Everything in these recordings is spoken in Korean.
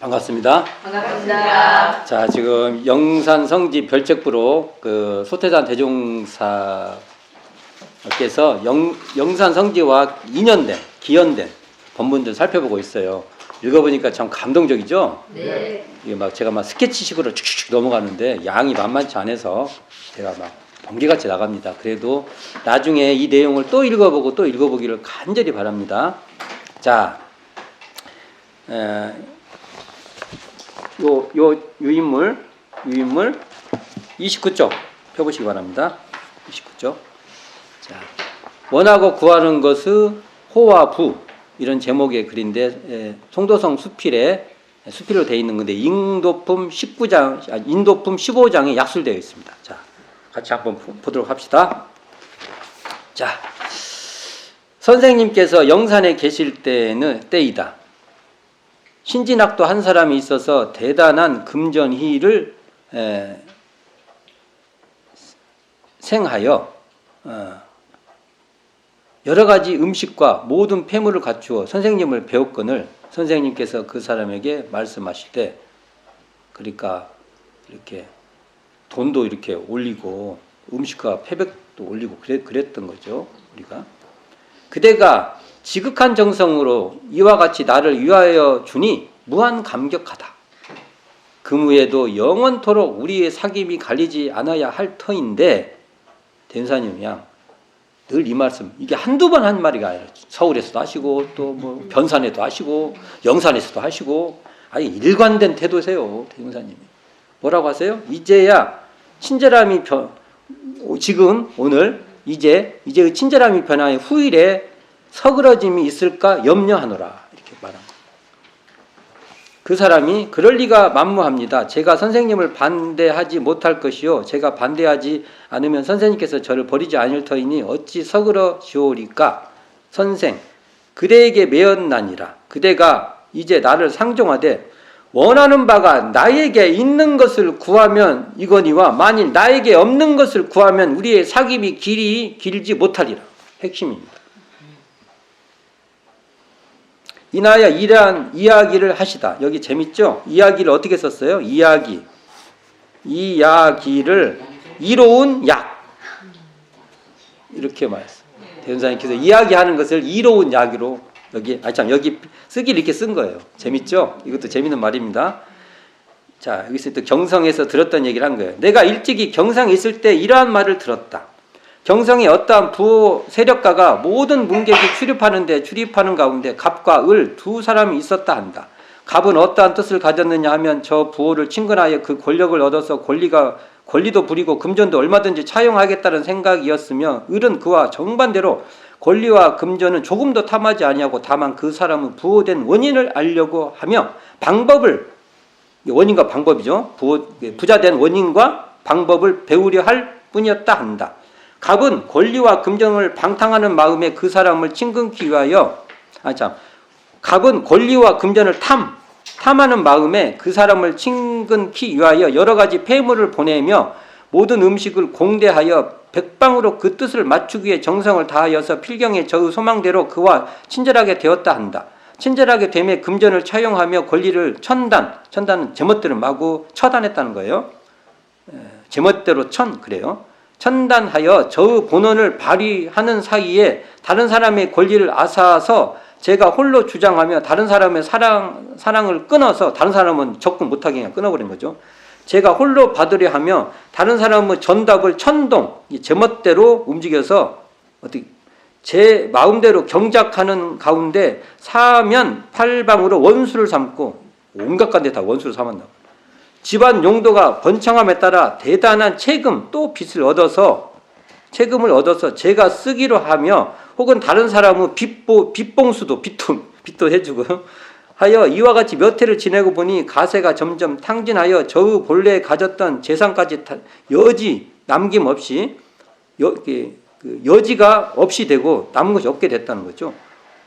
반갑습니다. 반갑습니다. 자, 지금 영산성지 별책부로 그 소태산 대종사께서 영산성지와 인연된, 기연된 본문들 살펴보고 있어요. 읽어보니까 참 감동적이죠? 네. 이게 막 제가 막 스케치식으로 쭉쭉 넘어가는데 양이 만만치 않아서 제가 막 번개같이 나갑니다. 그래도 나중에 이 내용을 또 읽어보고 또 읽어보기를 간절히 바랍니다. 자, 유인물 29쪽 펴보시기 바랍니다. 29쪽. 자, 원하고 구하는 것의 호와 부 이런 제목의 글인데 송도성 수필로 되어 있는 건데 인도품 15장에 약술되어 있습니다. 자, 같이 한번 보도록 합시다. 자, 선생님께서 영산에 계실 때이다. 신진학도 한 사람이 있어서 대단한 금전희를 생하여 여러 가지 음식과 모든 폐물을 갖추어 선생님을 배웠거늘 선생님께서 그 사람에게 말씀하실 때, 그러니까 이렇게 돈도 이렇게 올리고 음식과 패백도 올리고 그랬던 거죠. 우리가 그대가 지극한 정성으로 이와 같이 나를 위하여 주니 무한 감격하다. 그무에도 영원토록 우리의 사귐이 갈리지 않아야 할 터인데, 대사님 양 늘 이 말씀, 이게 한두 번 한 말이 아니라 서울에서도 하시고 또 뭐 변산에도 하시고 영산에서도 하시고 아니 일관된 태도세요. 대사님이 뭐라고 하세요? 이제야 친절함이 지금 오늘 이제 친절함이 변하여 후일에 서그러짐이 있을까 염려하노라 이렇게 말합니다. 그 사람이 그럴 리가 만무합니다. 제가 선생님을 반대하지 못할 것이요 제가 반대하지 않으면 선생님께서 저를 버리지 않을 터이니 어찌 서그러시오리까. 선생 그대에게 매었나니라. 그대가 이제 나를 상종하되 원하는 바가 나에게 있는 것을 구하면 이거니와 만일 나에게 없는 것을 구하면 우리의 사귐이 길지 못하리라. 핵심입니다. 이나야 이러한 이야기를 하시다. 여기 재밌죠? 이야기를 어떻게 썼어요? 이야기를 이로운 약 이렇게 말했어요. 대원사님께서 이야기하는 것을 이로운 약으로 여기 쓰기를 이렇게 쓴 거예요. 재밌죠? 이것도 재밌는 말입니다. 자, 여기서 또 경성에서 들었던 얘기를 한 거예요. 내가 일찍이 경성에 있을 때 이러한 말을 들었다. 경성에 어떠한 부호 세력가가 모든 문객이 출입하는 가운데 갑과 을 두 사람이 있었다 한다. 갑은 어떠한 뜻을 가졌느냐 하면 저 부호를 친근하여 그 권력을 얻어서 권리도 부리고 금전도 얼마든지 차용하겠다는 생각이었으며, 을은 그와 정반대로 권리와 금전은 조금도 탐하지 아니하고 다만 그 사람은 부호된 원인을 알려고 하며 원인과 방법이죠. 부자된 원인과 방법을 배우려 할 뿐이었다 한다. 갑은 권리와 금전을 방탕하는 마음에 그 사람을 친근히 위하여 갑은 권리와 금전을 탐하는 마음에 그 사람을 친근히 위하여 여러 가지 폐물을 보내며 모든 음식을 공대하여 백방으로 그 뜻을 맞추기 위해 정성을 다하여서 필경의 저의 소망대로 그와 친절하게 되었다 한다. 친절하게 되매 금전을 차용하며 권리를 천단은 제멋대로 마구 처단했다는 거예요. 제멋대로 그래요. 천단하여 저의 본원을 발휘하는 사이에 다른 사람의 권리를 앗아서 제가 홀로 주장하며 다른 사람의 사랑을 끊어서 다른 사람은 접근 못하게 그냥 끊어버린 거죠. 제가 홀로 받으려 하며 다른 사람의 전답을 제멋대로 움직여서 제 마음대로 경작하는 가운데 사면 팔방으로 원수를 삼고 온갖 간데 다 원수를 삼았나. 집안 용도가 번창함에 따라 대단한 세금을 얻어서 제가 쓰기로 하며 혹은 다른 사람의 빚봉수도 해주고 하여 이와 같이 몇 해를 지내고 보니 가세가 점점 탕진하여 저의 본래 가졌던 재산까지 여지가 없이 되고 남은 것이 없게 됐다는 거죠.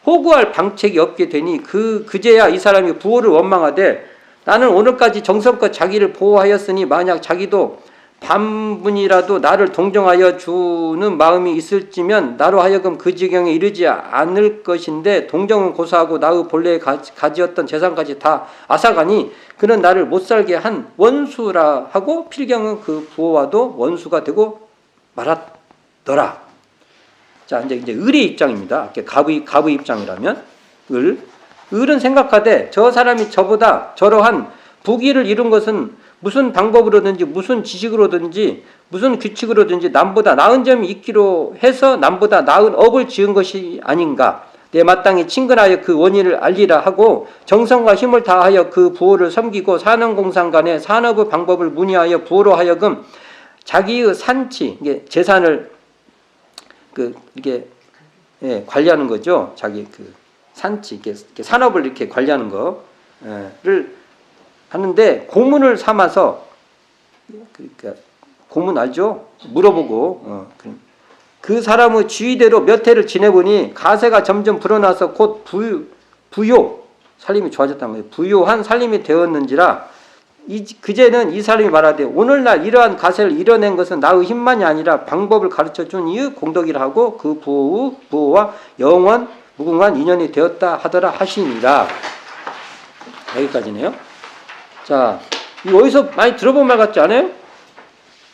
호구할 방책이 없게 되니 그제야 이 사람이 부호를 원망하되 나는 오늘까지 정성껏 자기를 보호하였으니 만약 자기도 반분이라도 나를 동정하여 주는 마음이 있을지면 나로 하여금 그 지경에 이르지 않을 것인데 동정은 고사하고 나의 본래에 가지었던 재산까지 다 앗아가니 그는 나를 못살게 한 원수라 하고 필경은 그 부호와도 원수가 되고 말았더라. 자, 이제 을의 입장입니다. 갑의 입장이라면 을은 생각하되 저 사람이 저보다 저러한 부귀를 이룬 것은 무슨 방법으로든지 무슨 지식으로든지 무슨 규칙으로든지 남보다 나은 점이 있기로 해서 남보다 나은 업을 지은 것이 아닌가. 내 마땅히 친근하여 그 원인을 알리라 하고 정성과 힘을 다하여 그 부호를 섬기고 산업공상 간의 산업의 방법을 문의하여 부호로 하여금 자기의 산치, 이게 재산을 이게 관리하는 거죠. 자기 그 산치, 이렇게 산업을 이렇게 관리하는 거를 하는데 고문을 삼아서, 그러니까 고문 알죠? 물어보고 그 사람의 지위대로 몇 해를 지내보니 가세가 점점 불어나서 곧 부요 살림이 좋아졌다는 거예요. 부요한 살림이 되었는지라 그제는 이 사람이 말하되 오늘날 이러한 가세를 이뤄낸 것은 나의 힘만이 아니라 방법을 가르쳐준 이의 공덕이라 하고 그 부호와 영원 무궁한 인연이 되었다 하더라 하시니라. 여기까지네요. 자, 이거 어디서 많이 들어본 말 같지 않아요?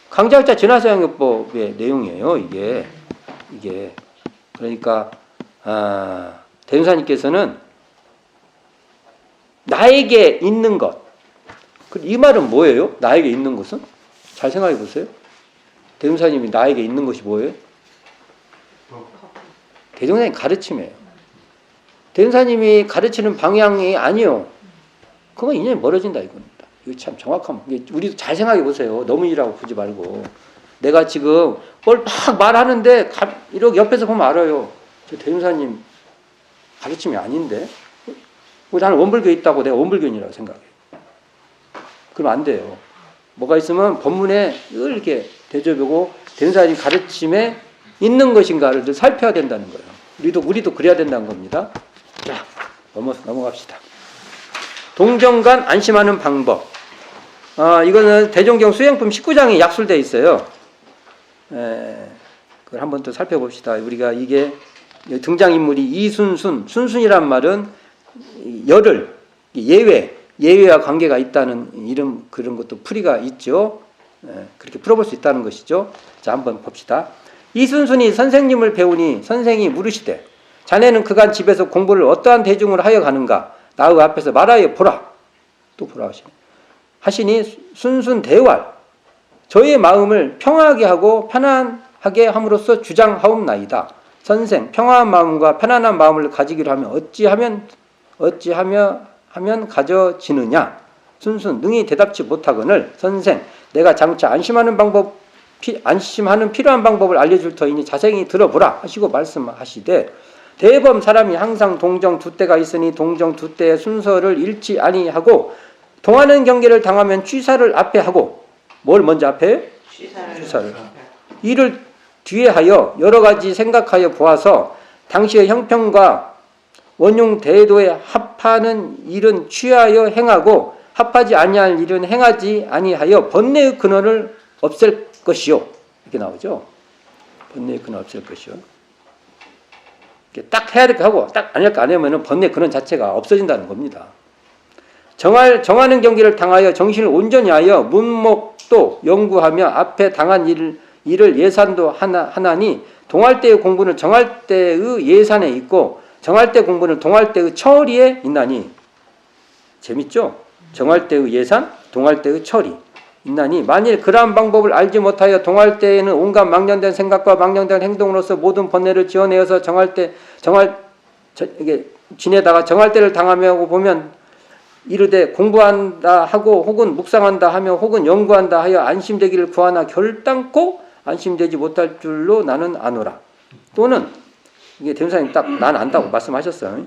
강자학자 진화사용요법의 내용이에요. 이게 그러니까 대운사님께서는 나에게 있는 것, 이 말은 뭐예요? 나에게 있는 것은? 잘 생각해 보세요. 대운사님이 나에게 있는 것이 뭐예요? 대종사님 가르침이에요. 대운사님이 가르치는 방향이 아니요. 그건 인연이 멀어진다 이겁니다. 이거 참 정확한, 우리도 잘 생각해 보세요. 너무 일하고 보지 말고. 내가 지금 뭘 막 말하는데 이렇게 옆에서 보면 알아요. 저 대운사님 가르침이 아닌데? 나는 원불교에 있다고 내가 원불교인이라고 생각해요. 그럼 안 돼요. 뭐가 있으면 법문에 이렇게 대접하고 대운사님 가르침에 있는 것인가를 늘 살펴야 된다는 거예요. 우리도 그래야 된다는 겁니다. 자, 넘어갑시다. 동정간 안심하는 방법. 이거는 대종경 수행품 19장에 약술되어 있어요. 그걸 한번 또 살펴봅시다. 우리가 이게 등장인물이 이순순, 순순이란 말은 열을, 예외와 관계가 있다는 이런 그런 것도 풀이가 있죠. 그렇게 풀어볼 수 있다는 것이죠. 자, 한번 봅시다. 이순순이 선생님을 배우니 선생이 물으시되 자네는 그간 집에서 공부를 어떠한 대중으로 하여 가는가? 나의 앞에서 말하여 보라. 또 보라 하시니 순순 대활 저의 마음을 평화하게 하고 편안하게 함으로써 주장하옵나이다. 선생 평화한 마음과 편안한 마음을 가지기로 하면 어찌하면 가져지느냐. 순순 능히 대답지 못하거늘 선생 내가 장차 안심하는 필요한 방법을 알려줄 터이니 자세히 들어보라 하시고 말씀하시되 대범 사람이 항상 동정 두 때가 있으니 동정 두 때의 순서를 잃지 아니하고 동하는 경계를 당하면 취사를 앞에 하고 뭘 먼저 앞에? 취사를. 이를 뒤에 하여 여러 가지 생각하여 보아서 당시의 형편과 원용 대도에 합하는 일은 취하여 행하고 합하지 아니할 일은 행하지 아니하여 번뇌의 근원을 없앨 것이요. 이렇게 나오죠. 번뇌의 근원 없앨 것이요. 딱 해야 될 거 하고 딱 안 할 거 안 하면 번뇌 근원 자체가 없어진다는 겁니다. 정하는 경기를 당하여 정신을 온전히 하여 문목도 연구하며 앞에 당한 일을 예산도 하나니 동할 때의 공부는 정할 때의 예산에 있고 정할 때 공부는 동할 때의 처리에 있나니. 재밌죠? 정할 때의 예산, 동할 때의 처리 있나니 만일 그러한 방법을 알지 못하여 동할 때에는 온갖 망령된 생각과 망령된 행동으로서 모든 번뇌를 지어내어서 이게 지내다가 정할 때를 당하며 보면 이르되 공부한다 하고 혹은 묵상한다 하며 혹은 연구한다 하여 안심되기를 구하나 결단코 안심되지 못할 줄로 나는 아노라. 또는 이게 대운사님 딱 난 안다고 말씀하셨어요.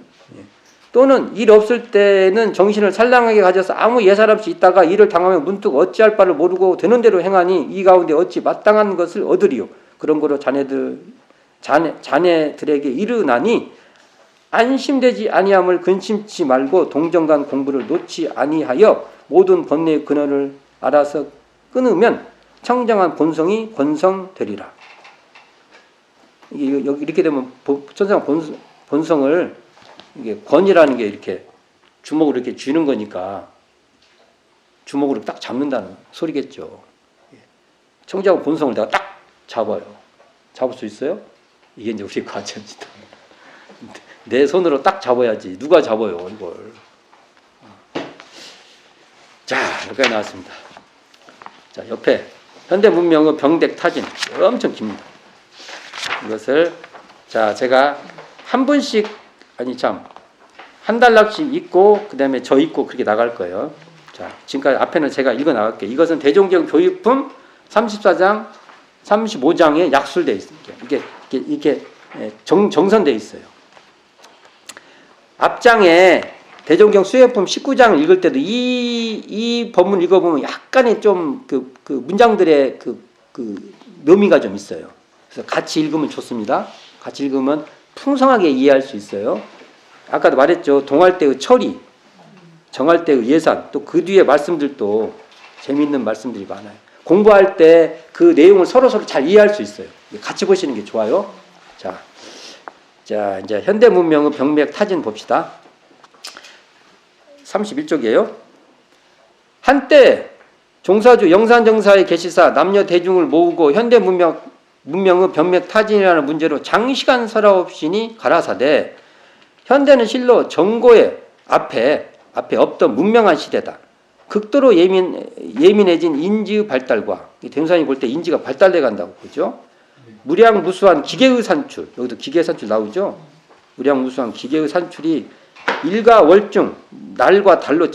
또는 일 없을 때는 정신을 산란하게 가져서 아무 예산 없이 있다가 일을 당하면 문득 어찌할 바를 모르고 되는 대로 행하니 이 가운데 어찌 마땅한 것을 얻으리요. 그런 거로 자네들에게 이르나니 안심되지 아니함을 근심치 말고 동정간 공부를 놓지 아니하여 모든 번뇌의 근원을 알아서 끊으면 청정한 본성이 권성되리라. 여기 이렇게 되면 천상한 본성을 이게 권이라는 게 이렇게 주먹으로 이렇게 쥐는 거니까 주먹으로 딱 잡는다는 소리겠죠. 청정한 본성을 내가 딱 잡아요. 잡을 수 있어요? 이게 이제 우리 과제입니다. 내 손으로 딱 잡아야지. 누가 잡아요, 이걸. 자, 여기까지 나왔습니다. 자, 옆에 현대 문명의 병백 타진 엄청 깁니다. 이것을 자, 제가 한 분씩 한 단락씩 읽고 그다음에 저 읽고 그렇게 나갈 거예요. 자, 지금까지 앞에는 제가 읽어 나갈게요. 이것은 대종경 교육품 34장, 35장에 약술되어 있습니다. 이게 정선되어 있어요. 앞장에 대종경 수행품 19장을 읽을 때도 이 본문 읽어보면 약간의 좀 그 문장들의 그 묘미가 좀 있어요. 그래서 같이 읽으면 좋습니다. 같이 읽으면 풍성하게 이해할 수 있어요. 아까도 말했죠. 동할 때의 철이, 정할 때의 예산, 또 그 뒤에 말씀들도 재미있는 말씀들이 많아요. 공부할 때 그 내용을 서로 잘 이해할 수 있어요. 같이 보시는 게 좋아요. 자, 이제 현대 문명의 병맥 타진 봅시다. 31쪽이에요. 한때 종사주 영산정사의 계시사 남녀 대중을 모으고 현대 문명의 병맥 타진이라는 문제로 장시간 서라옵시니 가라사대 현대는 실로 정고의 앞에 없던 문명한 시대다. 극도로 예민해진 인지의 발달과 대명사님 볼 때 인지가 발달돼 간다고 보죠. 무량무수한 기계의 산출, 여기도 기계 산출 나오죠. 무량무수한 기계의 산출이 일과 월중 날과 달로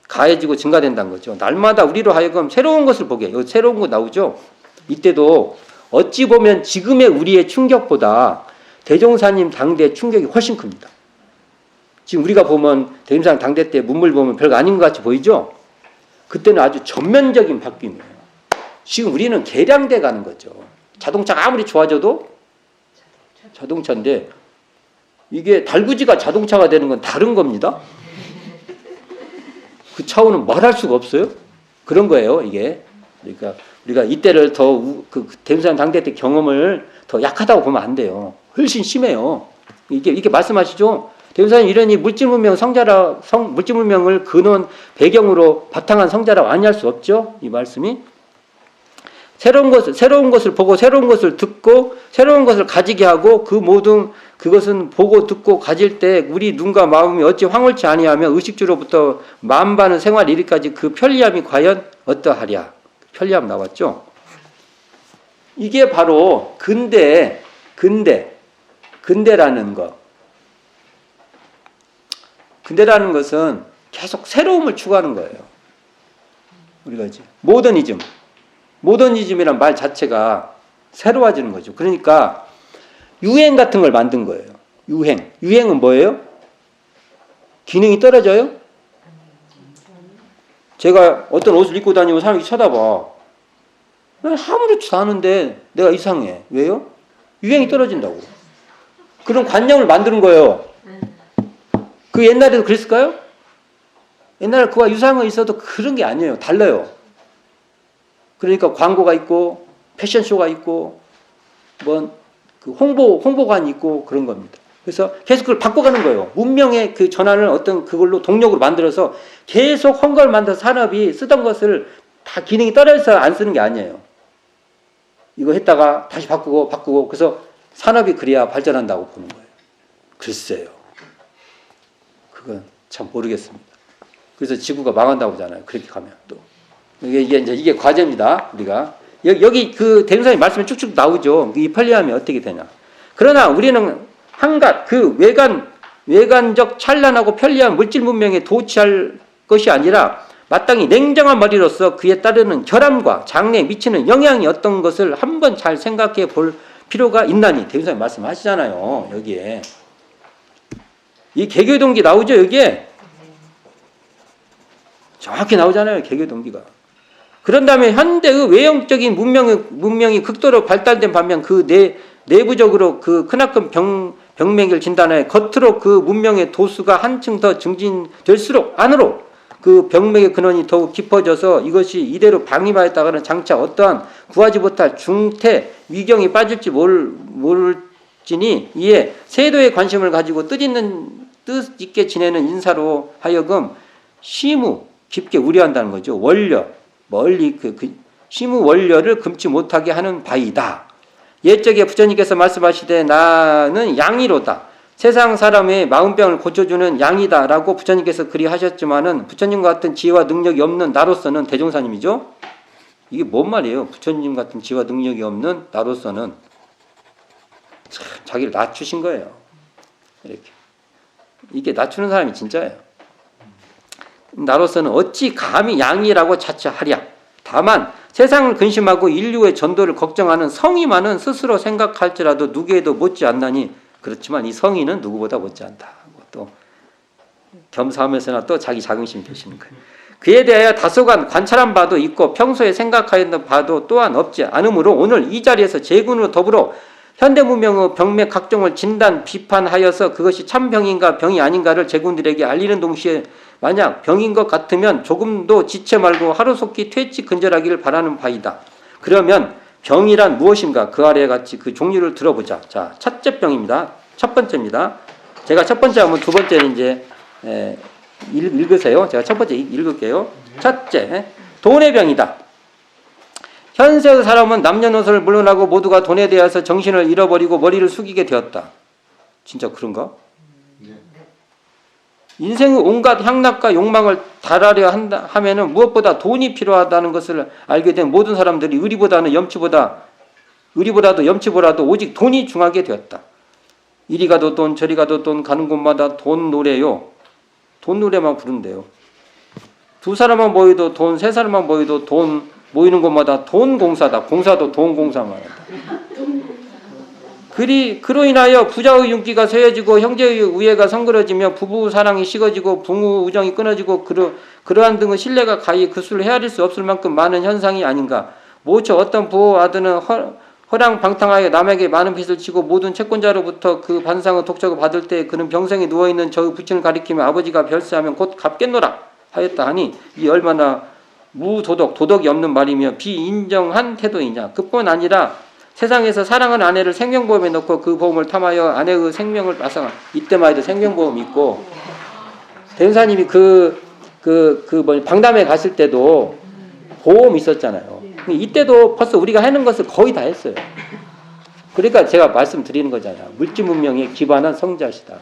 가해지고 증가된다는 거죠. 날마다 우리로 하여금 새로운 것을 보게, 여기 새로운 거 나오죠. 이때도 어찌 보면 지금의 우리의 충격보다 대종사님 당대 충격이 훨씬 큽니다. 지금 우리가 보면 대종사님 당대 때 문물 보면 별거 아닌 것 같이 보이죠. 그때는 아주 전면적인 바뀜이에요. 지금 우리는 개량돼 가는 거죠. 자동차가 아무리 좋아져도 자동차인데 이게 달구지가 자동차가 되는 건 다른 겁니다. 그 차원은 말할 수가 없어요. 그런 거예요, 이게. 그러니까 우리가 이때를 더 대종사님 당대 때 경험을 더 약하다고 보면 안 돼요. 훨씬 심해요. 이렇게 말씀하시죠. 대종사님 이러니 물질문명 물질문명을 근원 배경으로 바탕한 성자라고 아니할 수 없죠. 이 말씀이. 새로운 것을 보고 새로운 것을 듣고 새로운 것을 가지게 하고 그 모든 그것은 보고 듣고 가질 때 우리 눈과 마음이 어찌 황홀치 아니하며 의식주로부터 만반의 생활 이르기까지 그 편리함이 과연 어떠하랴. 편리함 나왔죠. 이게 바로 근대라는 것. 근대라는 것은 계속 새로움을 추구하는 거예요. 우리가 이제 모더니즘이란 말 자체가 새로워지는 거죠. 그러니까 유행 같은 걸 만든 거예요. 유행은 뭐예요? 기능이 떨어져요? 제가 어떤 옷을 입고 다니면 사람이 쳐다봐. 아무렇지도 않은데 내가 이상해. 왜요? 유행이 떨어진다고. 그런 관념을 만드는 거예요. 그 옛날에도 그랬을까요? 옛날에 그와 유사한 거 있어도 그런 게 아니에요. 달라요. 그러니까 광고가 있고 패션쇼가 있고 그 홍보관이 있고 그런 겁니다. 그래서 계속 그걸 바꿔가는 거예요. 문명의 그 전환을 어떤 그걸로 동력으로 만들어서 계속 헝걸 만들어서 산업이 쓰던 것을 다 기능이 떨어져서 안 쓰는 게 아니에요. 이거 했다가 다시 바꾸고 그래서 산업이 그래야 발전한다고 보는 거예요. 글쎄요. 그건 참 모르겠습니다. 그래서 지구가 망한다고 하잖아요. 그렇게 가면 또. 이게 과제입니다. 우리가. 여기 그 대명사님 말씀이 쭉쭉 나오죠. 이 편리함이 어떻게 되냐. 그러나 우리는 한갓 그 외관적 찬란하고 편리한 물질 문명에 도취할 것이 아니라 마땅히 냉정한 머리로서 그에 따르는 결함과 장래에 미치는 영향이 어떤 것을 한번 잘 생각해 볼 필요가 있나니. 대명사님 말씀하시잖아요. 여기에. 이 개교 동기 나오죠. 여기에. 정확히 나오잖아요. 개교 동기가. 그런 다음에 현대의 외형적인 문명이 극도로 발달된 반면 그 내부적으로 그 크나큰 병맥을 진단해 겉으로 그 문명의 도수가 한층 더 증진될수록 안으로 그 병맥의 근원이 더욱 깊어져서 이것이 이대로 방임하였다가는 장차 어떠한 구하지 못할 중태 위경이 빠질지 모를지니 이에 세도에 관심을 가지고 뜻 있게 지내는 인사로 하여금 시무 깊게 우려한다는 거죠. 원려 멀리 시무 원려를 금치 못하게 하는 바이다. 옛적에 부처님께서 말씀하시되 나는 양이로다. 세상 사람의 마음병을 고쳐주는 양이다라고 부처님께서 그리 하셨지만은 부처님과 같은 지혜와 능력이 없는 나로서는 대종사님이죠. 이게 뭔 말이에요? 부처님 같은 지혜와 능력이 없는 나로서는 참 자기를 낮추신 거예요. 이렇게 이게 낮추는 사람이 진짜예요. 나로서는 어찌 감히 양이라고 자처하랴. 다만 세상을 근심하고 인류의 전도를 걱정하는 성의만은 스스로 생각할지라도 누구에도 못지않나니 그렇지만 이 성의는 누구보다 못지않다. 또 겸사하면서나 또 자기 자긍심이 되시는 거예요. 그에 대하여 다소간 관찰한 바도 있고 평소에 생각하였던 바도 또한 없지 않으므로 오늘 이 자리에서 제군으로 더불어 현대문명의 병맥 각종을 진단 비판하여서 그것이 참 병인가 병이 아닌가를 제군들에게 알리는 동시에 만약 병인 것 같으면 조금도 지체 말고 하루속히 퇴치 근절하기를 바라는 바이다. 그러면 병이란 무엇인가? 그 아래에 같이 그 종류를 들어보자. 자, 첫째 병입니다. 첫 번째입니다. 제가 첫 번째 하면 두 번째는 이제 읽으세요. 제가 첫 번째 읽을게요. 첫째, 돈의 병이다. 현세의 사람은 남녀노소를 물러나고 모두가 돈에 대해서 정신을 잃어버리고 머리를 숙이게 되었다. 진짜 그런가? 인생의 온갖 향락과 욕망을 달하려 하면은 무엇보다 돈이 필요하다는 것을 알게 된 모든 사람들이 의리보다도 염치보다도 오직 돈이 중하게 되었다. 이리 가도 돈, 저리 가도 돈, 가는 곳마다 돈 노래요. 돈 노래만 부른대요. 두 사람만 모여도 돈, 세 사람만 모여도 돈, 모이는 곳마다 돈 공사다. 공사도 돈 공사만 한다. 그로 인하여 부자의 윤기가 쇠해지고 형제의 우애가 성그러지며 부부 사랑이 식어지고 부모 우정이 끊어지고 그러한 등의 신뢰가 가히 그 수를 헤아릴 수 없을 만큼 많은 현상이 아닌가. 모처 어떤 부호 아들은 허랑방탕하여 남에게 많은 빚을 지고 모든 채권자로부터 그 반상의 독촉을 받을 때 그는 병생에 누워있는 저의 부친을 가리키며 아버지가 별세하면 곧 갚겠노라 하였다 하니 이 얼마나 무도덕, 도덕이 없는 말이며 비인정한 태도이냐. 그뿐 아니라 세상에서 사랑하는 아내를 생명보험에 넣고 그 보험을 탐하여 아내의 생명을 앗아가. 이때만 해도 생명보험 있고 대운사님이 방담회 갔을 때도 보험 있었잖아요. 이때도 벌써 우리가 하는 것을 거의 다 했어요. 그러니까 제가 말씀드리는 거잖아요. 물질 문명에 기반한 성자시다.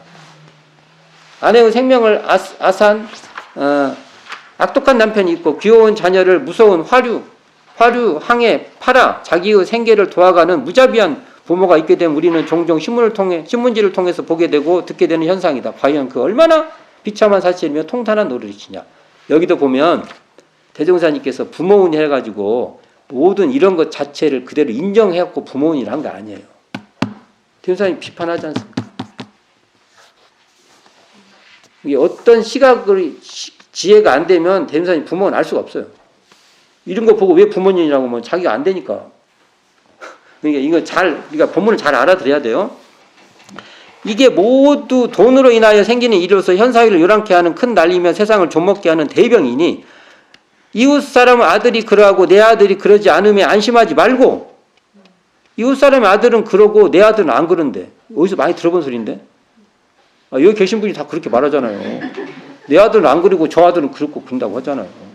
아내의 생명을 앗은 악독한 남편이 있고 귀여운 자녀를 무서운 항해 팔아 자기의 생계를 도와가는 무자비한 부모가 있게 되면 우리는 종종 신문지를 통해서 보게 되고 듣게 되는 현상이다. 과연 그 얼마나 비참한 사실이며 통탄한 노릇이냐. 여기도 보면 대종사님께서 부모운이 해가지고 모든 이런 것 자체를 그대로 인정해갖고 부모운이를 한 거 아니에요. 대종사님 비판하지 않습니까? 이게 어떤 지혜가 안 되면 대종사님 부모는 알 수가 없어요. 이런 거 보고 왜 부모님이라고 하면 자기가 안 되니까. 그러니까 우리가 본문을 잘 알아들어야 돼요. 이게 모두 돈으로 인하여 생기는 일로서 현사회를 요란케 하는 큰 난리며 세상을 좀먹게 하는 대병이니 이웃 사람의 아들이 그러하고 내 아들이 그러지 않으면 안심하지 말고 이웃 사람의 아들은 그러고 내 아들은 안 그런데 어디서 많이 들어본 소리인데 여기 계신 분이 다 그렇게 말하잖아요. 내 아들은 안 그리고 저 아들은 그렇고 그런다고 하잖아요.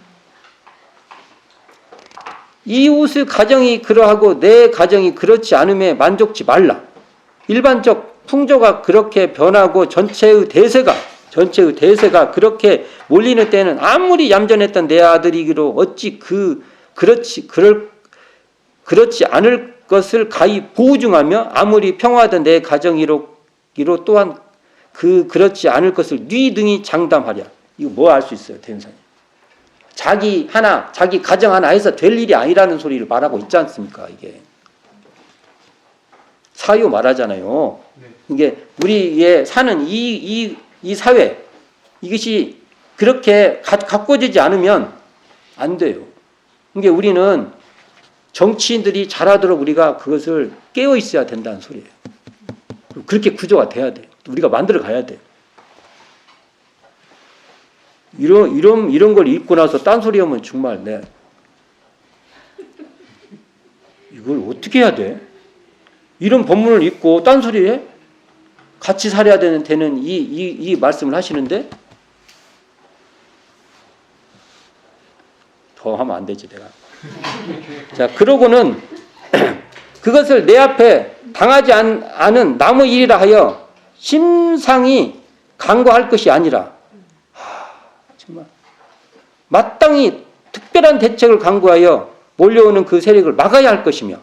이웃의 가정이 그러하고 내 가정이 그렇지 않음에 만족지 말라. 일반적 풍조가 그렇게 변하고 전체의 대세가 그렇게 몰리는 때는 아무리 얌전했던 내 아들이기로 어찌 그렇지 않을 것을 가히 보증하며 아무리 평화하던 내 가정이로 또한 그렇지 않을 것을 뉘등히 장담하랴. 이거 뭐 알 수 있어요, 대행사님? 자기 가정 하나 해서 될 일이 아니라는 소리를 말하고 있지 않습니까? 이게 사유 말하잖아요. 이게 우리의 사는 이 사회 이것이 그렇게 가꿔지지 않으면 안 돼요. 이게 우리는 정치인들이 잘하도록 우리가 그것을 깨어 있어야 된다는 소리예요. 그렇게 구조가 돼야 돼요. 우리가 만들어 가야 돼요. 이런 걸 읽고 나서 딴소리하면 정말 이걸 어떻게 해야 돼? 이런 본문을 읽고 딴소리해? 같이 살아야 되는 이 말씀을 하시는데 더 하면 안 되지 내가. 자, 그러고는 그것을 내 앞에 당하지 않은 남의 일이라 하여 심상히 간과할 것이 아니라 정말 마땅히 특별한 대책을 강구하여 몰려오는 그 세력을 막아야 할 것이며,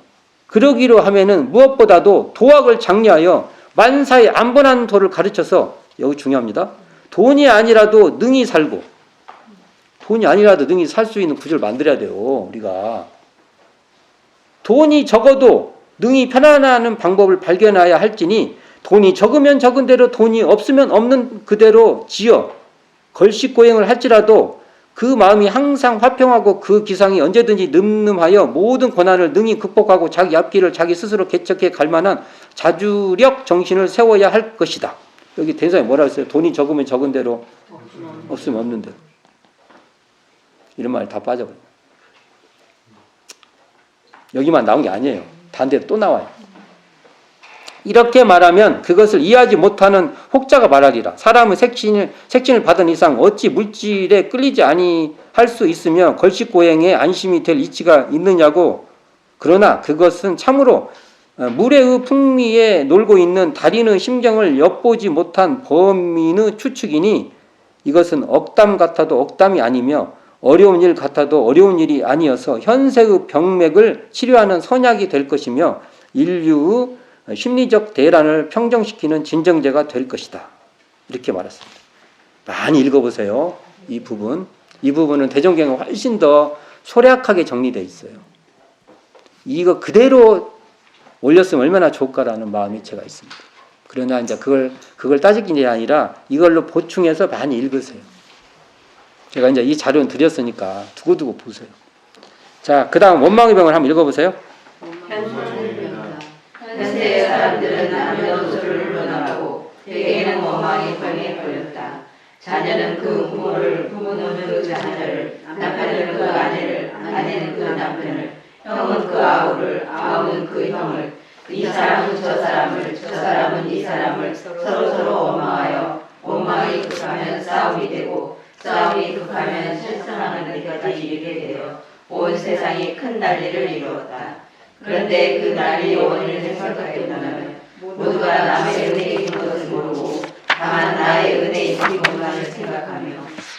그러기로 하면은 무엇보다도 도학을 장려하여 만사의 안전한 도를 가르쳐서, 여기 중요합니다. 돈이 아니라도 능히 살고, 돈이 아니라도 능히 살 수 있는 구조를 만들어야 돼요. 우리가 돈이 적어도 능히 편안하는 방법을 발견해야 할지니, 돈이 적으면 적은 대로, 돈이 없으면 없는 그대로 지어 걸식고행을 할지라도 그 마음이 항상 화평하고 그 기상이 언제든지 늠름하여 모든 고난을 능히 극복하고 자기 앞길을 자기 스스로 개척해 갈 만한 자주력 정신을 세워야 할 것이다. 여기 대사에 뭐라 했어요? 돈이 적으면 적은 대로, 없으면 없는 대로. 이런 말이 다 빠져버려요. 여기만 나온 게 아니에요. 반대로 또 나와요. 이렇게 말하면 그것을 이해하지 못하는 혹자가 말하리라. 사람은 색진을 받은 이상 어찌 물질에 끌리지 아니할 수 있으며 걸식고행에 안심이 될 이치가 있느냐고. 그러나 그것은 참으로 물의 풍미에 놀고 있는 달인의 심경을 엿보지 못한 범인의 추측이니, 이것은 억담 같아도 억담이 아니며 어려운 일 같아도 어려운 일이 아니어서 현세의 병맥을 치료하는 선약이 될 것이며 인류의 심리적 대란을 평정시키는 진정제가 될 것이다. 이렇게 말했습니다. 많이 읽어보세요. 이 부분은 대종경에 훨씬 더 소략하게 정리되어 있어요. 이거 그대로 올렸으면 얼마나 좋을까라는 마음이 제가 있습니다. 그러나 이제 그걸 따지는 게 아니라 이걸로 보충해서 많이 읽으세요. 제가 이제 이 자료는 드렸으니까 두고두고 보세요. 자, 그 다음 원망의 병을 한번 읽어보세요. 현세의 사람들은 남녀노소를 논하고 대개는 원망의 병에 걸렸다. 자녀는 그 부모는 그 자녀를, 남편은 그 아내를, 아내는 그 남편을, 형은 그 아우를, 아우는 그 형을, 이 사람은 저 사람을, 저 사람은 이 사람을 서로 원망하여 원망이 급하면 싸움이 되고 싸움이 급하면 실성하는 데까지 이르게 되어 온 세상이 큰 난리를 이루었다. 그런데 그 난리의 원인을 생각해보면 모두가 남의 은혜에 있는 것을 모르고 다만 나의 은혜에 있는 것만을 생각하며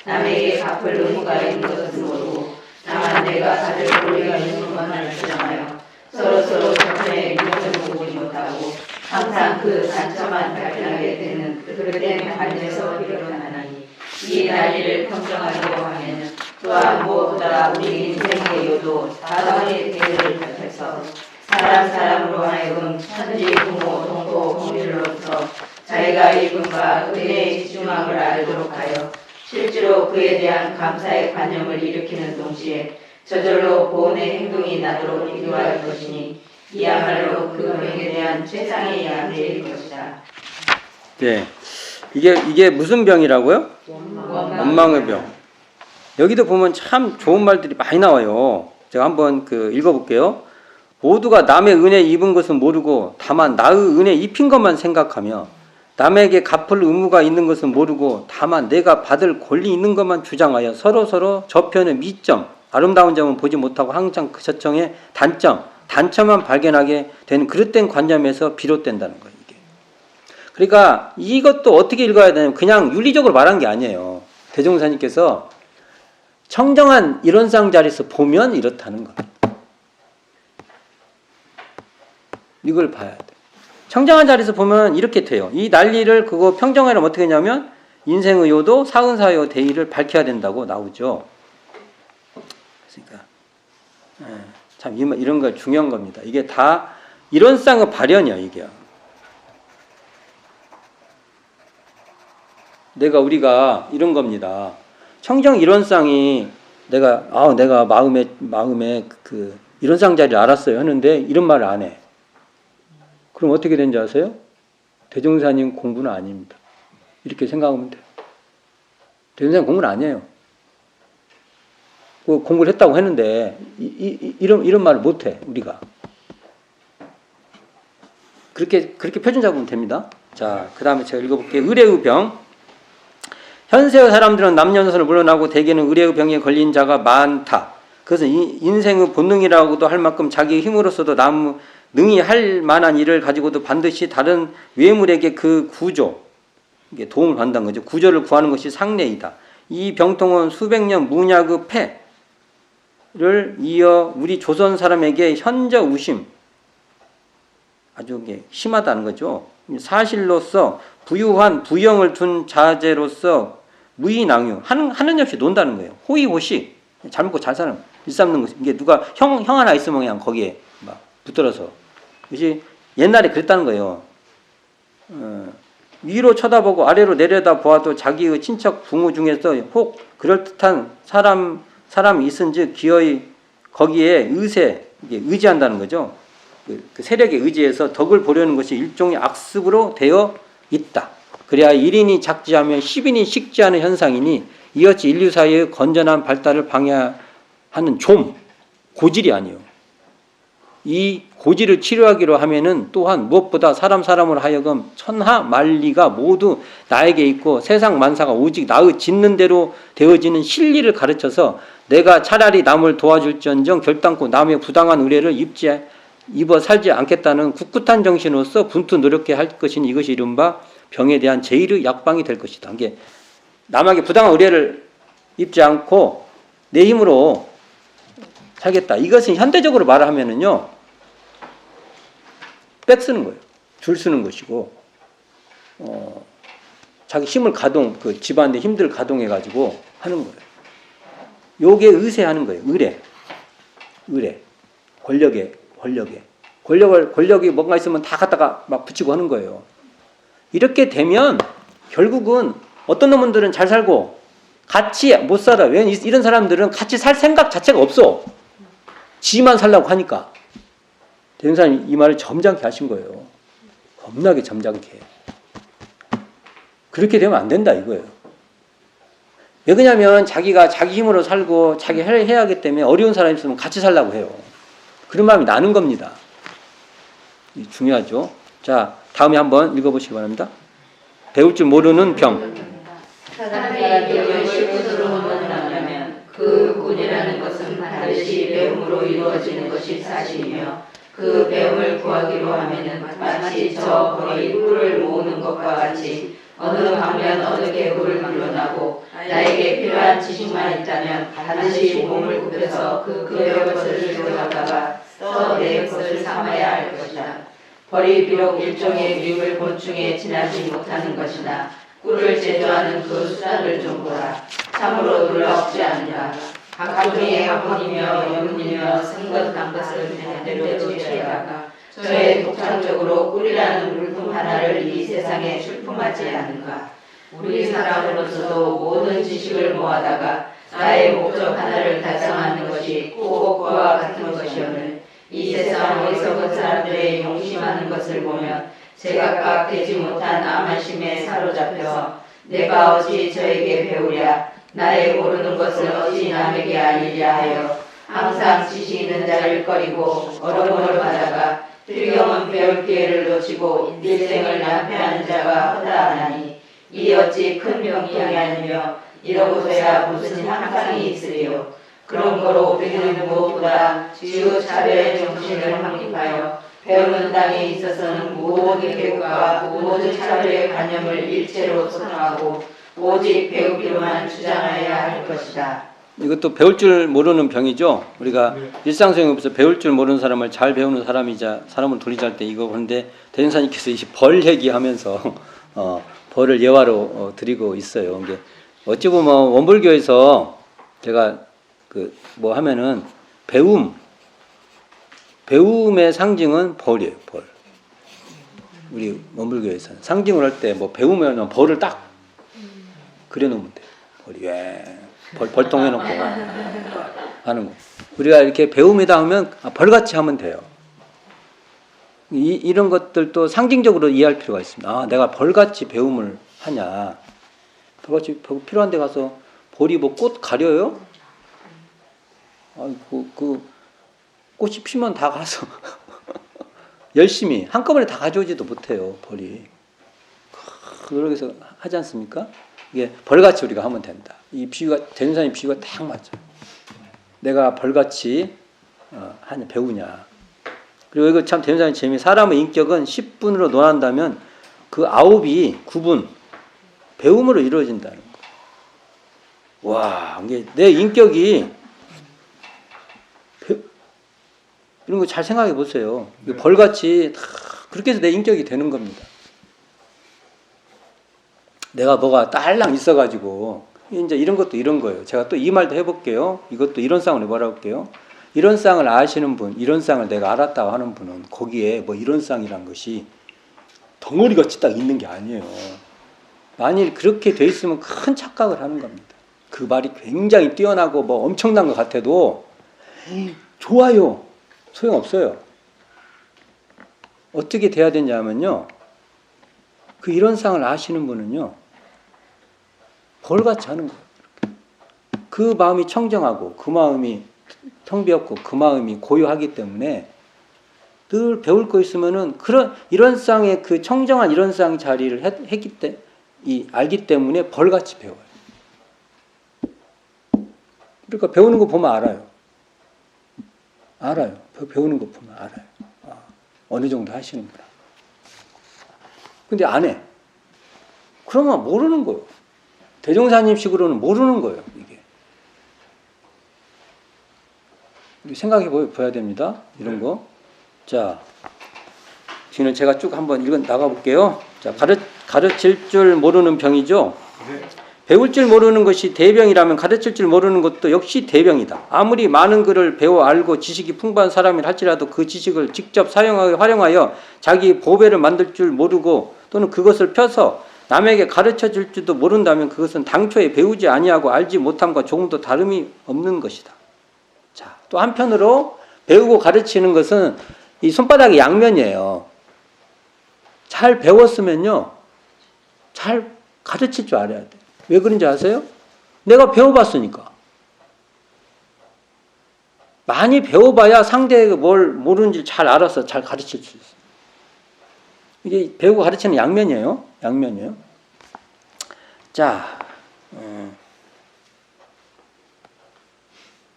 남에게 갚을 의무가 있는 것을 모르고 다만 내가 받을 권리가 있는 것만을 주장하여 서로 저편의 유익을 보지 못하고 항상 그 단점만 발견하게 되는 그릇된 관계에서 비롯하나니, 이 난리를 평정하려고 하면 또한 무엇보다 우리 인생의 요도 다방의 대의를 펼쳐서 사람으로 하여금 천지 부모 동고 공유로부터 자기가 입은바 은혜의 집중함을 알도록 하여 실제로 그에 대한 감사의 관념을 일으키는 동시에 저절로 보온의 행동이 나도록 인도할 것이니, 이야말로 그 병에 대한 최상의 양제일 것이다. 네, 이게 무슨 병이라고요? 원망의 병. 여기도 보면 참 좋은 말들이 많이 나와요. 제가 한번 읽어볼게요. 모두가 남의 은혜 입은 것은 모르고 다만 나의 은혜 입힌 것만 생각하며 남에게 갚을 의무가 있는 것은 모르고 다만 내가 받을 권리 있는 것만 주장하여 서로 저편의 미점, 아름다운 점은 보지 못하고 항상 그 저점의 단점만 발견하게 되는 그릇된 관념에서 비롯된다는 거예요. 이게. 그러니까 이것도 어떻게 읽어야 되냐면 그냥 윤리적으로 말한 게 아니에요. 대종사님께서 청정한 이론상 자리에서 보면 이렇다는 거예요. 이걸 봐야 돼. 청정한 자리에서 보면 이렇게 돼요. 이 난리를 평정하려면 어떻게 하냐면 인생의 요도, 사은사요 대의를 밝혀야 된다고 나오죠. 그러니까 참 이런 거 중요한 겁니다. 이게 다 이론상의 발현이야, 이게. 우리가 이런 겁니다. 청정 이론상이 내가 마음에 이론상 자리를 알았어요 하는데 이런 말을 안 해. 그럼 어떻게 되는지 아세요? 대종사님 공부는 아닙니다. 이렇게 생각하면 돼요. 대선생 공무원 아니에요. 그 공부를 했다고 했는데 이런 말을 못해 우리가. 그렇게 표준 잡으면 됩니다. 자, 그 다음에 제가 읽어볼게요. 의례의 병. 현세의 사람들은 남녀노소를 물러나고 대개는 의례의 병에 걸린 자가 많다. 그것은 인생의 본능이라고도 할 만큼 자기 힘으로서도 능히 할 만한 일을 가지고도 반드시 다른 외물에게 그 구조, 이게 도움을 받는다는 거죠. 구조를 구하는 것이 상례이다. 이 병통은 수백 년 문약의 폐를 이어 우리 조선 사람에게 현저우심, 아주 심하다는 거죠. 사실로서 부유한 부영을 둔 자제로서 무의낭유, 하는 없이 논다는 거예요. 호의호식, 잘 먹고 잘 사는, 일삼는 것. 이게 누가 형 하나 있으면 그냥 거기에 막 붙들어서. 그것이 옛날에 그랬다는 거예요. 위로 쳐다보고 아래로 내려다 보아도 자기의 친척 부모 중에서 혹 그럴듯한 사람이 있은즉 기어이 거기에 의지한다는 거죠. 그 세력에 의지해서 덕을 보려는 것이 일종의 악습으로 되어 있다. 그래야 1인이 작지하면 10인이 식지하는 현상이니 이어지 인류 사회의 건전한 발달을 방해하는 고질이 아니에요. 이 고질을 치료하기로 하면은 또한 무엇보다 사람으로 하여금 천하 만리가 모두 나에게 있고 세상 만사가 오직 나의 짓는 대로 되어지는 실리를 가르쳐서 내가 차라리 남을 도와줄지언정 결단코 남의 부당한 의뢰를 입어 살지 않겠다는 굳굳한 정신으로서 분투 노력해야 할 것이니 이것이 이른바 병에 대한 제1의 약방이 될 것이다. 이게 남에게 부당한 의뢰를 입지 않고 내 힘으로 살겠다. 이것은 현대적으로 말하면은요, 백 쓰는 거예요. 줄 쓰는 것이고, 자기 힘을 그 집안의 힘들을 가동해가지고 하는 거예요. 요게 의세하는 거예요. 의례. 권력이 뭔가 있으면 다 갖다가 막 붙이고 하는 거예요. 이렇게 되면 결국은 어떤 놈들은 잘 살고 같이 못 살아. 왜 이런 사람들은 같이 살 생각 자체가 없어. 지만 살라고 하니까. 대행사님 이 말을 점잖게 하신 거예요. 겁나게 점잖게. 그렇게 되면 안 된다 이거예요. 왜 그러냐면 자기가 자기 힘으로 살고 자기 해야 하기 때문에 어려운 사람이 있으면 같이 살라고 해요. 그런 마음이 나는 겁니다. 중요하죠. 자, 다음에 한번 읽어보시기 바랍니다. 배울 줄 모르는 병. 사람이 병을 실컷으로 논하면 그 꾼이라는 것은 반드시 배움으로 이루어지는 것이 사실이며 그 배움을 구하기로 하면은 마치 저 벌이 꿀을 모으는 것과 같이 어느 방면 어느 개구를 물러나고 나에게 필요한 지식만 있다면 반드시 몸을 굽혀서 그 배울 것을 주워다가 써 내 것을 삼아야 할 것이다. 벌이 비록 일종의 미울 곤충에 지나지 못하는 것이나 꿀을 제조하는 그 수단을 좀 보라. 참으로 놀랍지 않는가. 각종의 학문이며 연문이며 생것한 것을 대대로 제시하다가 저의 독창적으로 꿀이라는 물품 하나를 이 세상에 출품하지 않는가. 우리 사람으로서도 모든 지식을 모아다가 나의 목적 하나를 달성하는 것이 꼭 그와 같은 것이오늘 이 세상 어리석은 사람들의 용심하는 것을 보면 제각각 되지 못한 암한심에 사로잡혀서 내가 어찌 저에게 배우랴 나의 모르는 것을 어찌 남에게 알리랴 하여 항상 지식 있는 자를 꺼리고 어려움을 받아가 필경은 배울 기회를 놓치고 일생을 낭패하는 자가 허다하나니 이 어찌 큰 병이 아니며 이러고서야 무슨 향상이 있으리요. 그런 거로 우리는 무엇보다 지우차별의 정신을 확립하여 배우는 땅에 있어서는 모든 계급과 모든 차별의 관념을 일체로 소탕하고 오직 배우기로만 주장하여야 할 것이다. 이것도 배울 줄 모르는 병이죠. 우리가 일상생활에서 배울 줄 모르는 사람을 잘 배우는 사람이자 사람을 돌리자 할 때 이거 보는데 대전사님께서 이 벌 얘기하면서 벌을 예화로 드리고 있어요. 이게 어찌 보면 원불교에서 제가 뭐 하면은 배움의 상징은 벌이에요. 벌. 우리 원불교에서는 상징을 할 때 뭐 배우면 벌을 딱 그려놓으면 돼요. 벌이 왜 벌통 해놓고 하는 거. 우리가 이렇게 배움이다 하면 벌같이 하면 돼요. 이런 것들도 상징적으로 이해할 필요가 있습니다. 내가 벌같이 배움을 하냐. 벌같이 필요한 데 가서 볼이 뭐 꽃 가려요? 아이고, 그 꽃이 피면 다 가서 열심히 한꺼번에 다 가져오지도 못해요, 벌이. 그러기 위해서 하지 않습니까? 이게 벌같이 우리가 하면 된다. 이 비유가, 대전사님 비유가 딱 맞죠. 내가 벌같이 배우냐. 그리고 이거 참 대전사님 재미, 사람의 인격은 10분으로 논한다면 그 9이 9분 배움으로 이루어진다는 거. 와, 이게 내 인격이 이런 거 잘 생각해 보세요. 벌같이 다 그렇게 해서 내 인격이 되는 겁니다. 내가 뭐가 딸랑 있어가지고 이제 이런 것도 이런 거예요. 제가 또 이 말도 해볼게요. 이것도 이런 쌍을 해보라볼게요. 이런 쌍을 아시는 분, 이런 쌍을 내가 알았다고 하는 분은 거기에 뭐 이런 쌍이란 것이 덩어리같이 딱 있는 게 아니에요. 만일 그렇게 돼 있으면 큰 착각을 하는 겁니다. 그 말이 굉장히 뛰어나고 뭐 엄청난 것 같아도 좋아요. 소용없어요. 어떻게 돼야 되냐면요. 그 이런 쌍을 아시는 분은요. 벌같이 하는 거예요. 그 마음이 청정하고 그 마음이 텅 비었고 그 마음이 고요하기 때문에 늘 배울 거 있으면은 이런 쌍의 그 청정한 이런 쌍 자리를 알기 때문에 벌같이 배워요. 그러니까 배우는 거 보면 알아요. 알아요. 배우는 거 보면 알아요. 어느 정도 하시는구나. 근데 안 해. 그러면 모르는 거예요. 대종사님식으로는 모르는 거예요. 이게. 우리 생각해 봐야 됩니다. 이런 거. 자, 지금 제가 쭉 한번 나가 볼게요. 자, 가르칠 줄 모르는 병이죠. 배울 줄 모르는 것이 대병이라면 가르칠 줄 모르는 것도 역시 대병이다. 아무리 많은 글을 배워 알고 지식이 풍부한 사람이라 할지라도 그 지식을 직접 활용하여 자기 보배를 만들 줄 모르고 또는 그것을 펴서 남에게 가르쳐 줄 줄도 모른다면 그것은 당초에 배우지 아니하고 알지 못함과 조금도 다름이 없는 것이다. 자, 또 한편으로 배우고 가르치는 것은 이 손바닥의 양면이에요. 잘 배웠으면요, 잘 가르칠 줄 알아야 돼. 왜 그런지 아세요? 내가 배워봤으니까. 많이 배워봐야 상대가 뭘 모르는지 잘 알아서 잘 가르칠 수 있어요. 이게 배우고 가르치는 양면이에요. 양면이에요. 자,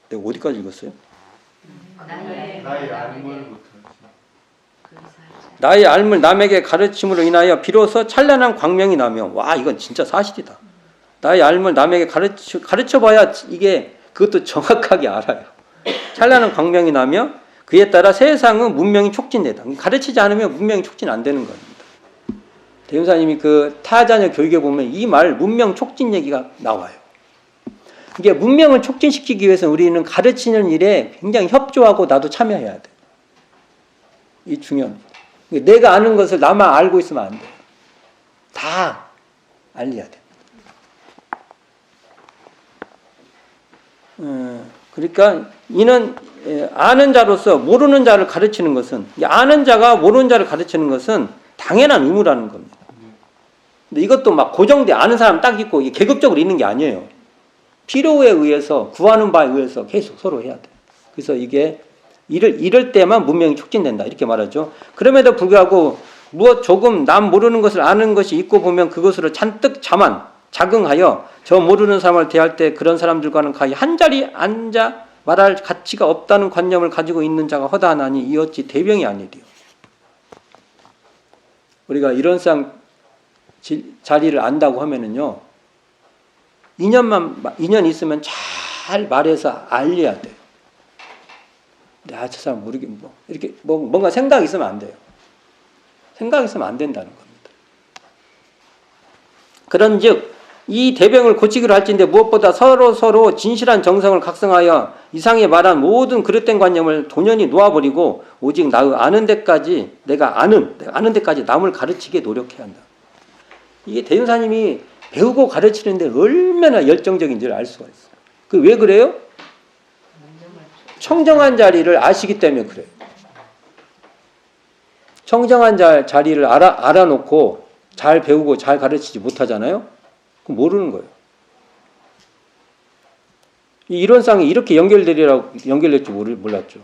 내가 어디까지 읽었어요? 나의 알물 남에게 가르침으로 인하여 비로소 찬란한 광명이 나며, 와, 이건 진짜 사실이다. 나의 알물 남에게 가르쳐봐야 이게 그것도 정확하게 알아요. 찬란한 광명이 나며 그에 따라 세상은 문명이 촉진되다. 가르치지 않으면 문명이 촉진 안 되는 겁니다. 대윤사님이 그 타자녀 교육에 보면 이 말 문명 촉진 얘기가 나와요. 이게 문명을 촉진시키기 위해서 우리는 가르치는 일에 굉장히 협조하고 나도 참여해야 돼. 이 중요합니다. 내가 아는 것을 나만 알고 있으면 안 돼. 다 알려야 돼. 그러니까 이는 아는 자로서 모르는 자를 가르치는 것은, 아는 자가 모르는 자를 가르치는 것은 당연한 의무라는 겁니다. 근데 이것도 막 고정돼 아는 사람 딱 있고 이게 계급적으로 있는 게 아니에요. 필요에 의해서 구하는 바에 의해서 계속 서로 해야 돼. 그래서 이게 이럴 때만 문명이 촉진된다 이렇게 말하죠. 그럼에도 불구하고 무엇 조금 남 모르는 것을 아는 것이 있고 보면 그것으로 잔뜩 자긍하여 저 모르는 사람을 대할 때 그런 사람들과는 가히 한자리 앉아 말할 가치가 없다는 관념을 가지고 있는 자가 허다하나니 이 어찌 대병이 아니리요. 우리가 이런 자리를 안다고 하면은요, 2년 있으면 잘 말해서 알려야 돼요. 근데 저 사람 모르게 이렇게 뭔가 생각이 있으면 안 돼요. 생각이 있으면 안 된다는 겁니다. 그런즉 이 대병을 고치기로 할진대 무엇보다 서로 진실한 정성을 각성하여 이상에 말한 모든 그릇된 관념을 돈연히 놓아버리고 오직 나의 아는 데까지 내가 아는 데까지 남을 가르치게 노력해야 한다. 이게 대윤사님이 배우고 가르치는데 얼마나 열정적인지를 알 수가 있어요. 왜 그래요? 청정한 자리를 아시기 때문에 그래요. 청정한 자리를 알아놓고 잘 배우고 잘 가르치지 못하잖아요. 그럼 모르는 거예요. 이 이론상이 이렇게 연결될 줄 몰랐죠.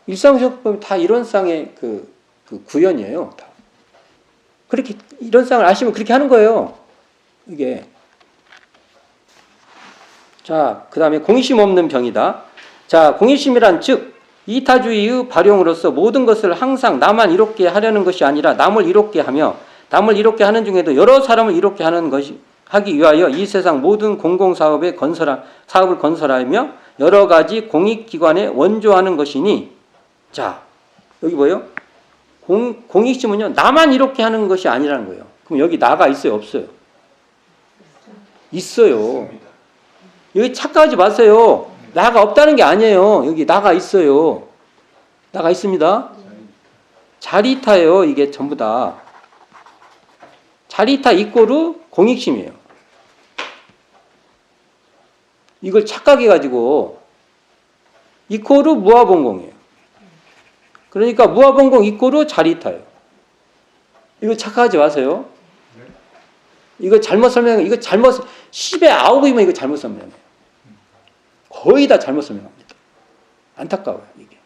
일상적법이 다 이론상의 그 구현이에요. 다. 그렇게 이론상을 아시면 그렇게 하는 거예요. 이게. 자, 그 다음에 공의심 없는 병이다. 자, 공의심이란 즉 이타주의의 발용으로서 모든 것을 항상 나만 이롭게 하려는 것이 아니라 남을 이롭게 하며 남을 이롭게 하는 중에도 여러 사람을 이롭게 하는 것이 하기 위하여 이 세상 모든 공공사업을 건설하며 여러 가지 공익기관에 원조하는 것이니. 자, 여기 뭐예요? 공익심은요, 나만 이렇게 하는 것이 아니라는 거예요. 그럼 여기 나가 있어요, 없어요? 있어요. 여기 착각하지 마세요. 나가 없다는 게 아니에요. 여기 나가 있어요. 나가 있습니다. 자리타예요, 이게 전부 다. 자리타 이꼬르 공익심이에요. 이걸 착각해가지고 이꼬르 무아봉공이에요. 그러니까 무아봉공 이꼬르 자리타예요. 이거 착각하지 마세요. 이거 잘못 설명해. 이거 잘못 10에 9이면 이거 잘못 설명해요. 거의 다 잘못 설명합니다. 안타까워요, 이게.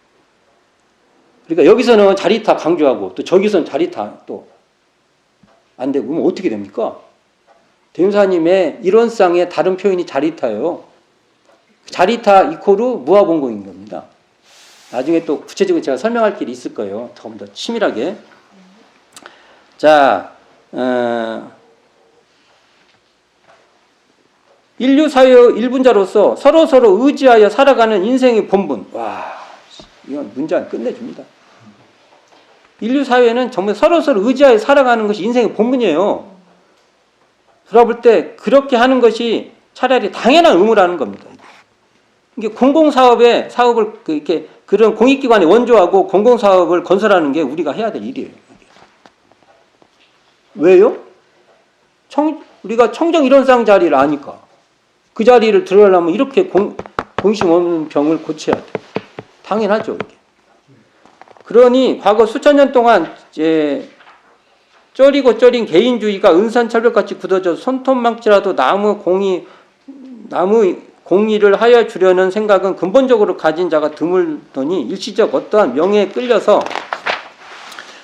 그러니까 여기서는 자리타 강조하고 또 저기서는 자리타 또 안 되고 그러면 어떻게 됩니까? 대윤사님의 이론상의 다른 표현이 자리타예요. 자리타 이코르 무아봉공인 겁니다. 나중에 또 구체적으로 제가 설명할 길이 있을 거예요. 조금 더 치밀하게. 자, 인류 사회의 일분자로서 서로 의지하여 살아가는 인생의 본분. 와, 이건 문장 끝내줍니다. 인류 사회는 정말 서로 의지하여 살아가는 것이 인생의 본분이에요. 돌아볼 때 그렇게 하는 것이 차라리 당연한 의무라는 겁니다. 이게 사업을 이렇게 그런 공익기관에 원조하고 공공사업을 건설하는 게 우리가 해야 될 일이에요. 왜요? 우리가 청정이론상 자리를 아니까. 그 자리를 들어가려면 이렇게 공심 없는 병을 고쳐야 돼. 당연하죠, 이게. 그러니 과거 수천 년 동안 쩌리고 쩌린 개인주의가 은산철벽같이 굳어져 손톱망치라도 남의 공의를 하여 주려는 생각은 근본적으로 가진 자가 드물더니 일시적 어떠한 명예에 끌려서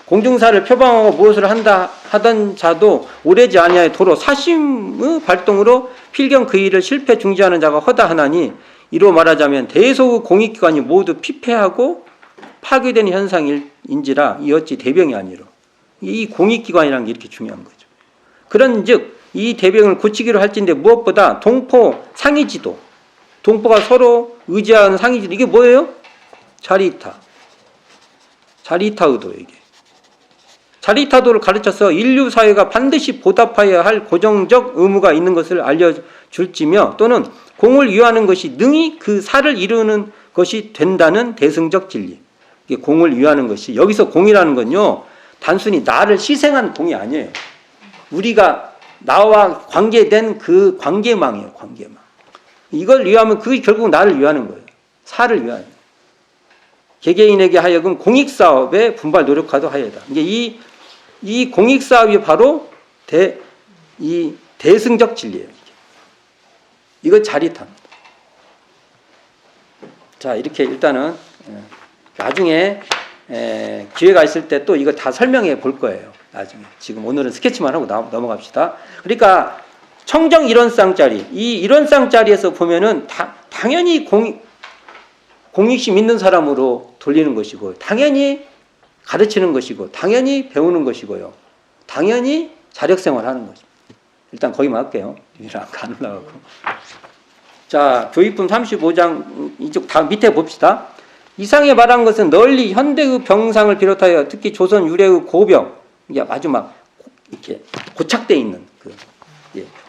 공중사를 표방하고 무엇을 하던 자도 오래지 아니하여 도로 사심의 발동으로 필경 그 일을 실패 중지하는 자가 허다하나니 이로 말하자면 대소의 공익기관이 모두 피폐하고 파괴되는 현상인지라 이 어찌 대병이 아니로. 이 공익기관이라는 게 이렇게 중요한 거죠. 그런즉 이 대병을 고치기로 할진데 무엇보다 동포 상의지도, 동포가 서로 의지하는 상의지도, 이게 뭐예요? 자리타 의도. 이게 자리타도를 가르쳐서 인류 사회가 반드시 보답하여야 할 고정적 의무가 있는 것을 알려줄지며 또는 공을 위하는 것이 능히 그 사를 이루는 것이 된다는 대승적 진리. 이게 공을 위하는 것이, 여기서 공이라는 건요, 단순히 나를 희생한 공이 아니에요. 우리가 나와 관계된 그 관계망이에요, 관계망. 이걸 위하면 그게 결국 나를 위하는 거예요. 사를 위하는 거예요. 개개인에게 하여금 공익사업에 분발 노력하도 하여다. 이게 이 공익사업이 바로 대승적 진리예요. 이거 자리타입니다. 자, 이렇게 일단은 나중에 기회가 있을 때 또 이거 다 설명해 볼 거예요. 나중에. 지금 오늘은 스케치만 하고 넘어갑시다. 그러니까 청정 이론상짜리, 이 이론상짜리에서 보면은 당연히 공익심 있는 사람으로 돌리는 것이고, 당연히 가르치는 것이고, 당연히 배우는 것이고요. 당연히 자력생활 하는 것입니다. 일단 거기만 할게요. 안 올라가고. 자, 교육품 35장 이쪽 다 밑에 봅시다. 이상에 말한 것은 널리 현대의 병상을 비롯하여 특히 조선 유래의 고병, 이게 아주 막 이렇게 고착되어 있는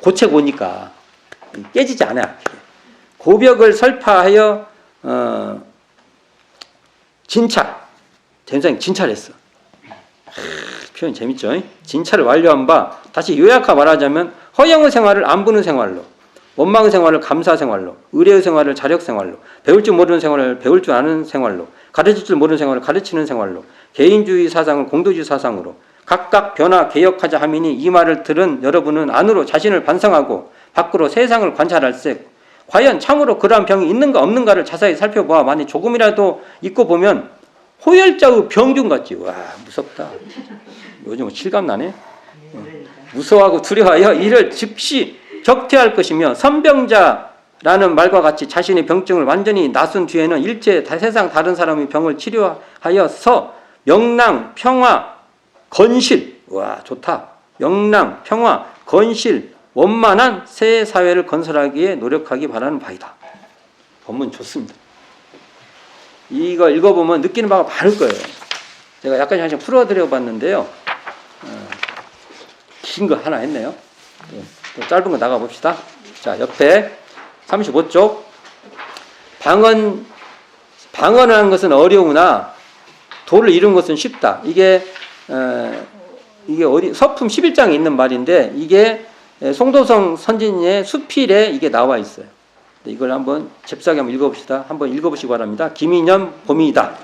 고체 보니까 깨지지 않아. 고벽을 설파하여 진찰했어. 표현 재밌죠? 진찰을 완료한 바, 다시 요약하 말하자면 허영의 생활을 안 보는 생활로, 원망의 생활을 감사 생활로, 의례의 생활을 자력 생활로, 배울 줄 모르는 생활을 배울 줄 아는 생활로, 가르칠 줄 모르는 생활을 가르치는 생활로, 개인주의 사상을 공도주의 사상으로, 각각 변화 개혁하자 하미니 이 말을 들은 여러분은 안으로 자신을 반성하고 밖으로 세상을 관찰할세 과연 참으로 그러한 병이 있는가 없는가를 자세히 살펴보아 만약 조금이라도 있고 보면 호열자의 병중 같지. 와 무섭다. 요즘 실감나네. 무서워하고 두려워하여 이를 즉시 적퇴할 것이며 선병자라는 말과 같이 자신의 병증을 완전히 나순 뒤에는 일체 세상 다른 사람의 병을 치료하여서 명랑, 평화, 건실, 와 좋다. 명랑, 평화, 건실, 원만한 새 사회를 건설하기에 노력하기 바라는 바이다. 본문 좋습니다. 이거 읽어보면 느끼는 바가 많을 거예요. 제가 약간 풀어드려 봤는데요. 긴 거 하나 했네요. 또 짧은 거 나가봅시다. 자, 옆에 35쪽. 방언하는 것은 어려우나 도를 이룬 것은 쉽다. 이게 어디 서품 11장에 있는 말인데 이게 송도성 선진의 수필에 이게 나와 있어요. 이걸 한번 잽싸게 한번 읽어봅시다. 한번 읽어보시기 바랍니다. 김인현 봄이다.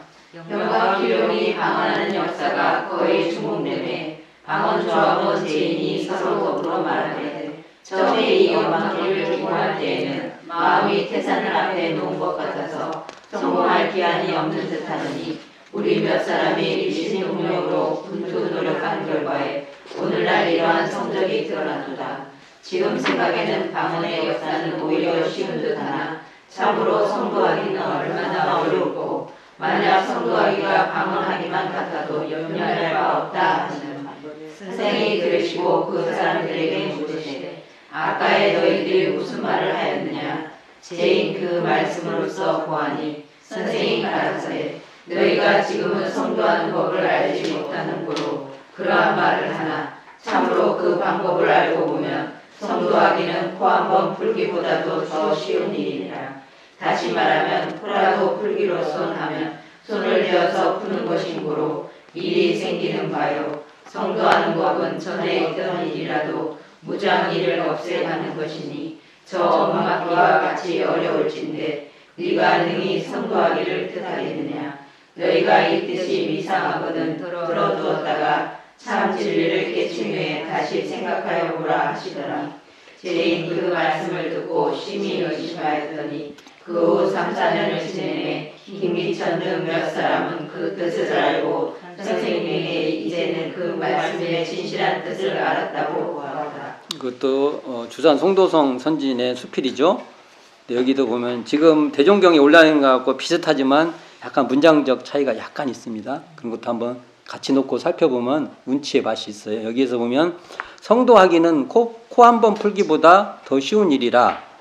영과 기룡이 방언하는 역사가 거의 중공되매 방언 조합원 제인이 서로 더불어 말하되 처음에 이 영광기를 기고할 때에는 마음이 태산을 앞에 놓은 것 같아서 성공할 기한이 없는 듯하더니 우리 몇 사람이 일신 동력으로 분투 노력한 결과에 오늘날 이러한 성적이 드러나도다. 지금 생각에는 방언의 역사는 오히려 쉬운 듯하나 참으로 성도하기는 얼마나 어렵고 만약 성도하기가 방언하기만 같아도 염려할 바 없다 하시는 선생이 들으시고 그 사람들에게 묻으시되 아까에 너희들이 무슨 말을 하였느냐. 제인 그 말씀으로써 보아니 선생이 가라사대 너희가 지금은 성도하는 법을 알지 못하는 고로 그러한 말을 하나 참으로 그 방법을 알고 보면 성도하기는 코 한 번 풀기보다도 더 쉬운 일이니라. 다시 말하면 코라도 풀기로선 하면 손을 대어서 푸는 것인 고로 일이 생기는 바요. 성도하는 법은 전에 있던 일이라도 무장 일을 없애가는 것이니 저 엄마기와 같이 어려울진데 네가 능히 성도하기를 뜻하겠느냐. 너희가 이 뜻이 미상하거든 들어두었다가 참 진리를 깨친 후에 다시 생각하여 보라 하시더라. 제인 그 말씀을 듣고 심히 의심하였더니 그 후 3, 4년을 지내매 김기천 등 몇 사람은 그 뜻을 알고 선생님에게 이제는 그 말씀의 진실한 뜻을 알았다고 하더라. 이것도 주산 송도성 선진의 수필이죠. 여기도 보면 지금 대종경에 올라있는 것하고 비슷하지만 약간 문장적 차이가 약간 있습니다. 그런 것도 한번 같이 놓고 살펴보면 운치의 맛이 있어요. 여기에서 보면 성도하기는 코 한 번 풀기보다 더 쉬운 일이라.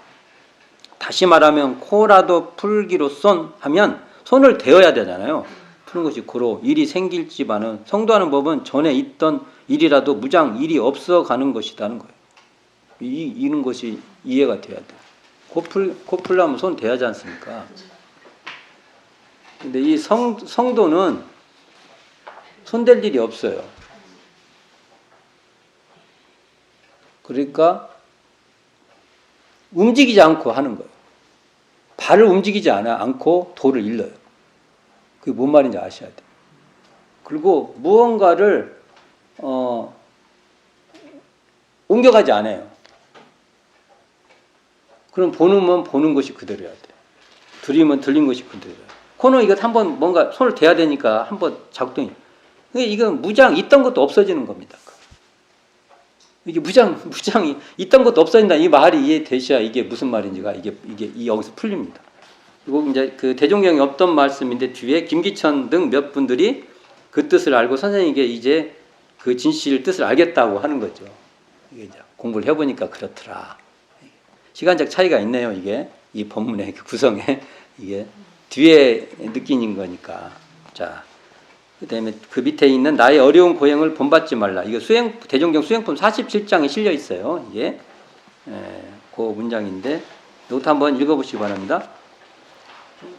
다시 말하면 코라도 풀기로선 하면 손을 대어야 되잖아요. 푸는 것이 고로 일이 생길지만은 성도하는 법은 전에 있던 일이라도 무장 일이 없어가는 것이라는 거예요. 이런 것이 이해가 돼야 돼요. 코 풀려면 손 대야지 않습니까? 근데 이 성도는 손댈 일이 없어요. 그러니까 움직이지 않고 하는 거예요. 발을 움직이지 않고 도를 일러요. 그게 뭔 말인지 아셔야 돼요. 그리고 무언가를 옮겨가지 않아요. 그럼 보는 것이 그대로야 돼요. 들리면 들린 것이 그대로야. 코는 이거 한번 뭔가 손을 대야 되니까 한번 작동이. 이건 무장 있던 것도 없어지는 겁니다. 이게 무장이 있던 것도 없어진다. 이 말이 이해되셔야 이게 무슨 말인지가 이게 여기서 풀립니다. 그리고 이제 그 대종경에 없던 말씀인데 뒤에 김기천 등 몇 분들이 그 뜻을 알고 선생님에게 이제 그 진실 뜻을 알겠다고 하는 거죠. 이게 이제 공부를 해보니까 그렇더라. 시간적 차이가 있네요. 이게 이 본문의 그 구성에 이게 뒤에 느끼는 거니까. 자. 그다음에 그 밑에 있는 나의 어려운 고행을 본받지 말라. 이거 대종경 수행품 47장에 실려 있어요. 이게 그 문장인데 이것도 한번 읽어보시기 바랍니다.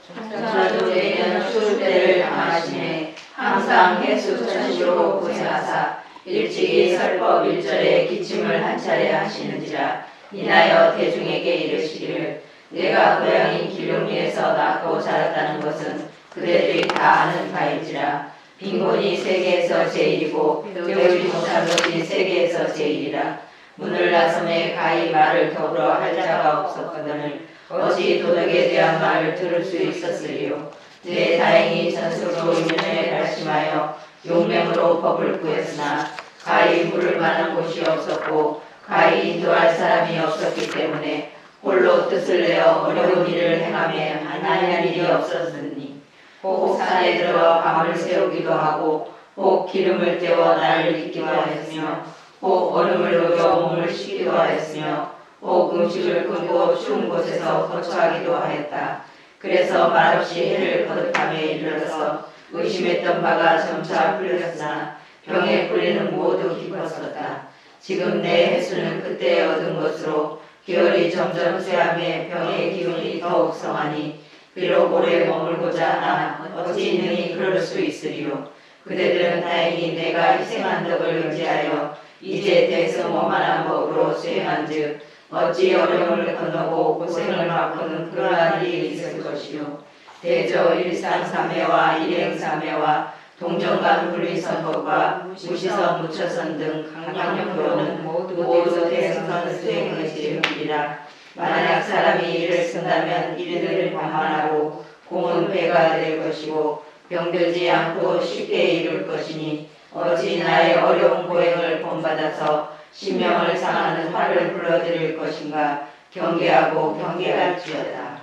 천사도에는 추울 때를 당하시네 항상 해수천시로 고생하사 일찍이 설법 1절에 기침을 한 차례 하시는지라. 이나여 대중에게 이르시기를 내가 고향인 기룡리에서 낳고 자랐다는 것은 그대들이 다 아는 바일지라. 빈곤이 세계에서 제일이고 배우지 못한 것이 세계에서 제일이라. 문을 나섬에 가히 말을 더불어 할 자가 없었거늘 어찌 도덕에 대한 말을 들을 수 있었으리요. 내 다행히 전술로 윤회에 발심하여 용맹으로 법을 구했으나 가히 물을 만한 곳이 없었고 가히 인도할 사람이 없었기 때문에 홀로 뜻을 내어 어려운 일을 행하며 아니할 일이 없었으니 혹 산에 들어 밤을 새우기도 하고 혹 기름을 떼어 나를 잇기도 하였으며 혹 얼음을 녹여 몸을 씻기도 하였으며 혹 음식을 끊고 추운 곳에서 거처하기도 하였다. 그래서 말없이 해를 거듭함에 이르러서 의심했던 바가 점차 풀렸으나 병의 뿌리는 모두 깊었었다. 지금 내 해수는 그때 얻은 것으로 기혈이 점점 쇠하며 병의 기운이 더욱 성하니 비록 오래 머물고자 하나 어찌 능히 그럴 수 있으리요. 그대들은 다행히 내가 희생한 덕을 의지하여 이제 대성오만한 법으로 수행한즉 어찌 어려움을 건너고 고생을 받고는 그러한 일이 있을 것이요. 대저 일상삼회와 일행삼회와 동정간 분리선법과 무시선 무처선 등 강령교는 모두 대성선 수행의 제목이라. 만약 사람이 이를 쓴다면 이를 방만하고 공은 배가 될 것이고 병들지 않고 쉽게 이룰 것이니 어찌 나의 어려운 고행을 본받아서 신명을 상하는 화를 불러드릴 것인가. 경계하고 경계할지어다.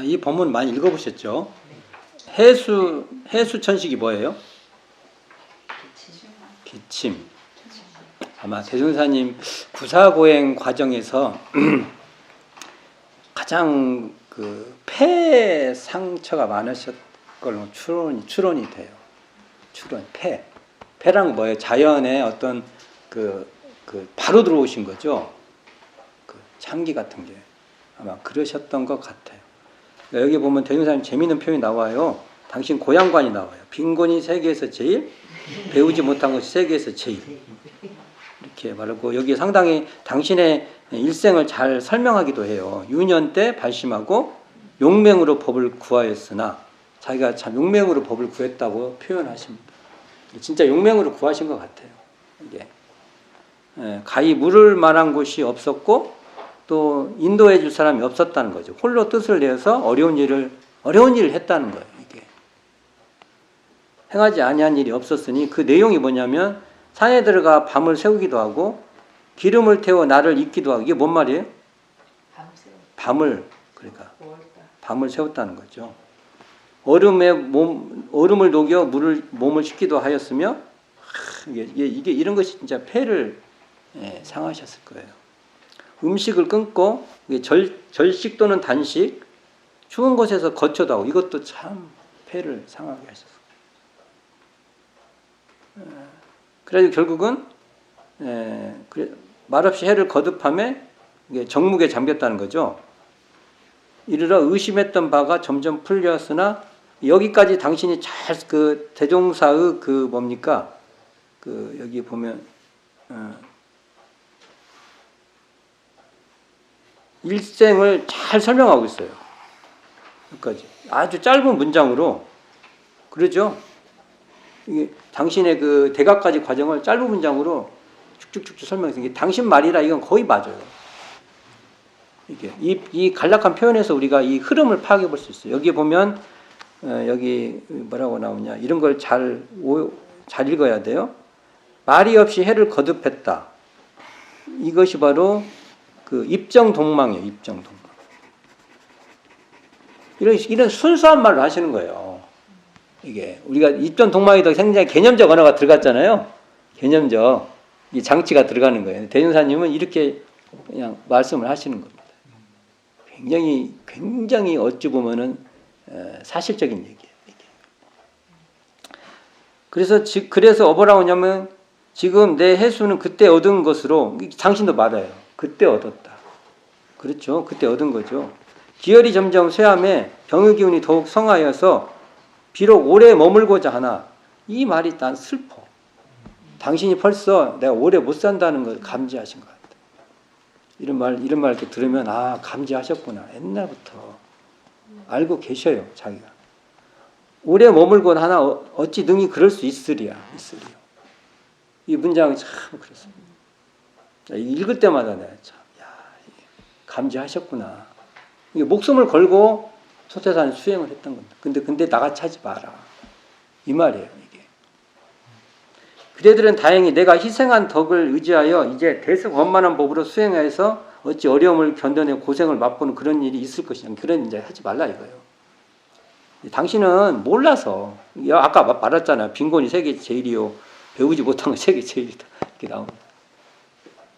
이 본문 많이 읽어보셨죠? 해수천식이 뭐예요? 기침. 아마 대종사님 구사고행 과정에서 가장 그 폐 상처가 많으셨 걸로 추론이 돼요. 폐랑 뭐예요? 자연의 어떤 그 바로 들어오신 거죠. 그 창기 같은 게 아마 그러셨던 것 같아요. 여기 보면 대종사님 재미있는 표현이 나와요. 당신 고향관이 나와요. 빈곤이 세계에서 제일, 배우지 못한 것이 세계에서 제일. 이렇게 말하고 여기 상당히 당신의 일생을 잘 설명하기도 해요. 유년 때 발심하고 용맹으로 법을 구하였으나 자기가 참 용맹으로 법을 구했다고 표현하십니다. 진짜 용맹으로 구하신 것 같아요. 이게 가히 물을 만한 곳이 없었고 또 인도해 줄 사람이 없었다는 거죠. 홀로 뜻을 내어서 어려운 일을 했다는 거예요. 이게 행하지 아니한 일이 없었으니 그 내용이 뭐냐면 산에 들어가 밤을 새우기도 하고 기름을 태워 나를 잇기도 하고. 이게 뭔 말이에요? 밤을 세웠다는 거죠. 얼음을 녹여 몸을 씻기도 하였으며 이게 이런 것이 진짜 폐를 상하셨을 거예요. 음식을 끊고 절식 또는 단식, 추운 곳에서 거처도 하고. 이것도 참 폐를 상하게 하셨어요. 그래서 결국은 말없이 해를 거듭함에 정묵에 잠겼다는 거죠. 이르러 의심했던 바가 점점 풀렸으나 여기까지 당신이 잘 그 대종사의 그 뭡니까? 그 여기 보면 일생을 잘 설명하고 있어요. 여기까지 아주 짧은 문장으로. 그러죠? 이게 당신의 그 대각까지 과정을 짧은 문장으로 쭉쭉쭉 설명해서 이게 당신 말이라 이건 거의 맞아요. 이게 이 간략한 표현에서 우리가 이 흐름을 파악해 볼 수 있어요. 여기 보면 여기 뭐라고 나오냐, 이런 걸 잘 읽어야 돼요. 말이 없이 해를 거듭했다. 이것이 바로 그 입정동망이에요. 입정동망. 이런 순수한 말을 하시는 거예요. 이게 우리가 입정동망에도 굉장히 개념적 언어가 들어갔잖아요. 개념적 이 장치가 들어가는 거예요. 대종사님은 이렇게 그냥 말씀을 하시는 겁니다. 굉장히 어찌 보면은 사실적인 얘기예요. 이게. 그래서 어보라 오냐면 지금 내 해수는 그때 얻은 것으로, 당신도 말해요. 그때 얻었다. 그렇죠. 그때 얻은 거죠. 기혈이 점점 쇠함에 병의 기운이 더욱 성하여서 비록 오래 머물고자 하나. 이 말이 난 슬퍼. 당신이 벌써 내가 오래 못 산다는 걸 감지하신 것 같아. 이런 말 이렇게 들으면 감지하셨구나. 옛날부터 알고 계셔요, 자기가. 오래 머물곤 하나 어찌 능히 그럴 수 있으리요. 이 문장이 참 그렇습니다. 읽을 때마다 내가 참, 야, 감지하셨구나. 이게 목숨을 걸고 소태산을 수행을 했던 겁니다. 근데 나같이 하지 마라. 이 말이에요, 이게. 그대들은 다행히 내가 희생한 덕을 의지하여 이제 대승 원만한 법으로 수행해서 어찌 어려움을 견뎌내 고생을 맛보는 그런 일이 있을 것이냐. 그런 이제 하지 말라 이거예요. 당신은 몰라서, 아까 말했잖아요. 빈곤이 세계 제일이요. 배우지 못한 건 세계 제일이다. 이렇게 나옵니다.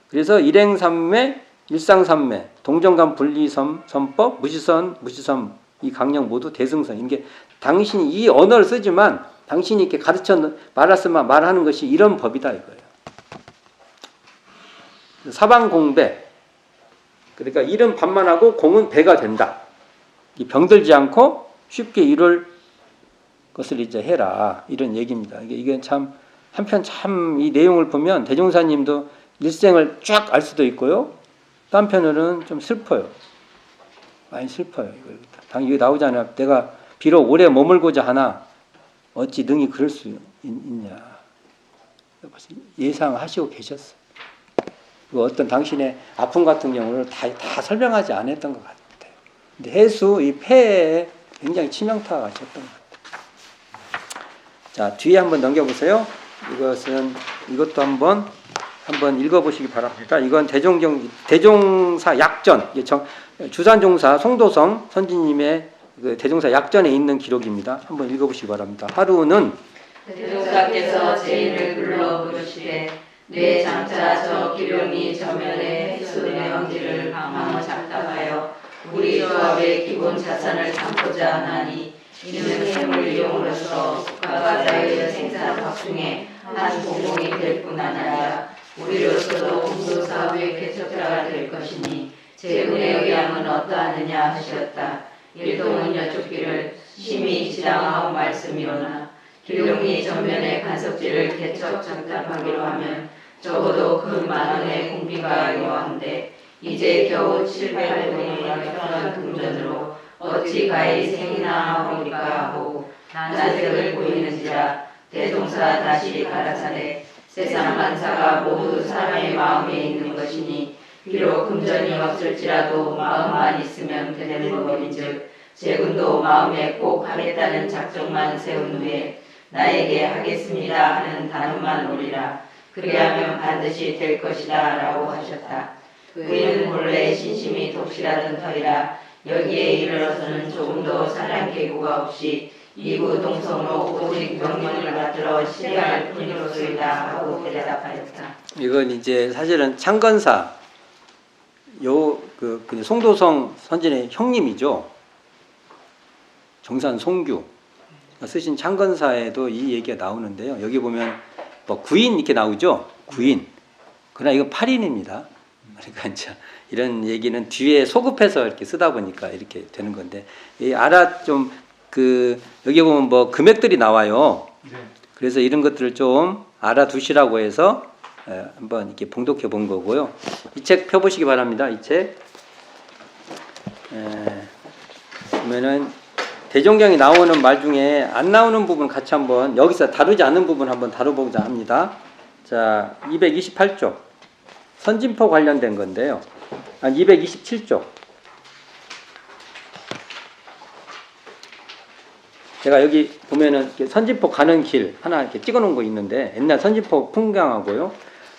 그래서 일행삼매, 일상삼매, 동정감 분리선법, 무시선, 이 강령 모두 대승선. 이게 당신이 이 언어를 쓰지만 당신이 이렇게 가르쳐 말았으면 말하는 것이 이런 법이다 이거예요. 사방공배. 그러니까 일은 반만하고 공은 배가 된다. 병들지 않고 쉽게 이룰 것을 이제 해라. 이런 얘기입니다. 이게 참 한편 참 이 내용을 보면 대종사님도 일생을 쫙 알 수도 있고요. 또 한편으로는 좀 슬퍼요. 많이 슬퍼요. 이거 나오잖아요. 내가 비록 오래 머물고자 하나 어찌 능히 그럴 수 있냐. 예상하시고 계셨어요. 어떤 당신의 아픔 같은 경우를 다 설명하지 않았던 것 같아요. 근데 해수 이 폐에 굉장히 치명타가 가셨던 것 같아요. 자, 뒤에 한번 넘겨보세요. 이것도 한번 읽어보시기 바랍니다. 이건 대종사 약전, 주산종사 송도성 선지님의 그 대종사 약전에 있는 기록입니다. 한번 읽어보시기 바랍니다. 하루는 대종사께서 제인을 불러 부르시되 내 장차 저 기룡이 저면에 해수의 황지를 방황 작답하여 우리 조합의 기본 자산을 삼고자 하나니 이는 해물 이용으로서 국가자의 생산 확충에 한 공공이 될 뿐 아니라 우리로서도 공소사업의 개척자가 될 것이니 제군의 의향은 어떠하느냐 하셨다. 일동은 여쭙기를 심히 지당하오 말씀이로나 기룡이 전면에 간섭지를 개척 작답하기로 하면 적어도 그 만원의 공비가 요한데 이제 겨우 700동의 약한 금전으로 어찌 가히 생이나 하오리까 하고 난색을 보이는지라. 대종사 다시 가라사대 세상 만사가 모두 사람의 마음에 있는 것이니 비록 금전이 없을지라도 마음만 있으면 되는 법인즉 제군도 마음에 꼭 하겠다는 작정만 세운 후에 나에게 하겠습니다 하는 단어만 올리라. 그리하면 반드시 될 것이다 라고 하셨다. 그이는 본래 신심이 독실하던 터이라 여기에 이르러서는 조금도 사량계구가 없이 이구 동성으로 오직 명령을 받들어 실행할 뿐이로소이다 하고 대답하였다. 이건 이제 사실은 창건사 송도성 선진의 형님이죠. 정산 송규 쓰신 창건사에도 이 얘기가 나오는데요. 여기 보면 뭐 구인 이렇게 나오죠. 구인. 그러나 이건 8인입니다. 그러니까 이제 이런 얘기는 뒤에 소급해서 이렇게 쓰다 보니까 이렇게 되는 건데 여기 보면 뭐 금액들이 나와요. 그래서 이런 것들을 좀 알아두시라고 해서 한번 이렇게 봉독해 본 거고요. 이 책 펴보시기 바랍니다. 이 책 보면은 대종경이 나오는 말 중에 안 나오는 부분 같이 한번 여기서 다루지 않는 부분 한번 다뤄보자 합니다. 자, 228쪽 선진포 관련된 건데요. 227쪽 제가 여기 보면은 선진포 가는 길 하나 이렇게 찍어놓은 거 있는데 옛날 선진포 풍광하고요.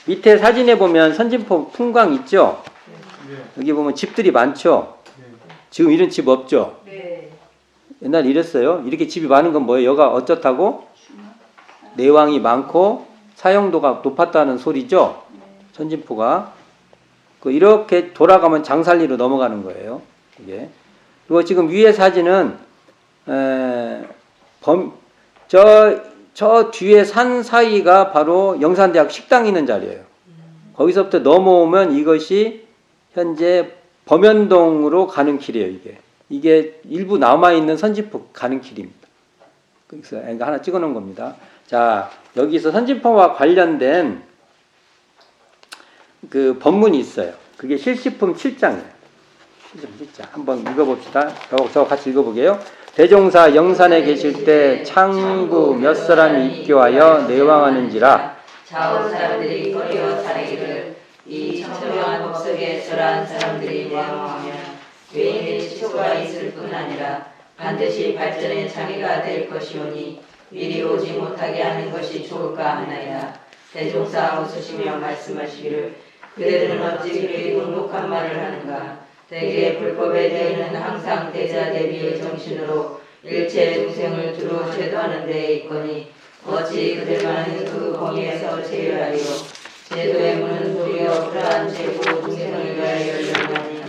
밑에 사진에 보면 선진포 풍광 있죠. 여기 보면 집들이 많죠. 지금 이런 집 없죠. 옛날에 이랬어요. 이렇게 집이 많은 건 뭐예요? 여가 어쩌다고? 내왕이 많고 사용도가 높았다는 소리죠. 선진포가 이렇게 돌아가면 장살리로 넘어가는 거예요. 이게. 그리고 지금 위에 사진은 저 뒤에 산 사이가 바로 영산대학 식당 있는 자리예요. 거기서부터 넘어오면 이것이 현재 범연동으로 가는 길이에요. 이게 일부 남아있는 선진포 가는 길입니다. 그래서 하나 찍어놓은 겁니다. 자, 여기서 선진포와 관련된 그 법문이 있어요. 그게 실시품 7장이에요. 실시품 7장. 한번 읽어봅시다. 저 같이 읽어보게요. 대종사 영산에 계실 때 창부 몇 사람이 입교하여 내왕하는지라. 좌우 사람들이 거리어 사리기를 이 청정한 법석에 절한 사람들이 내왕하면 외인의 치초가 있을 뿐 아니라 반드시 발전의 장애가 될 것이오니 미리 오지 못하게 하는 것이 좋을까 하나이다. 대종사 웃으시며 말씀하시기를 그대들은 어찌 그리 녹록한 말을 하는가. 대개 불법에 대해는 항상 대자 대비의 정신으로 일체 중생을 두루 제도하는 데에 있거니 어찌 그들만은 그 범위에서 제외하리요. 제도의 문은 도리어 그러한 제고 중생을 위하여 열려나니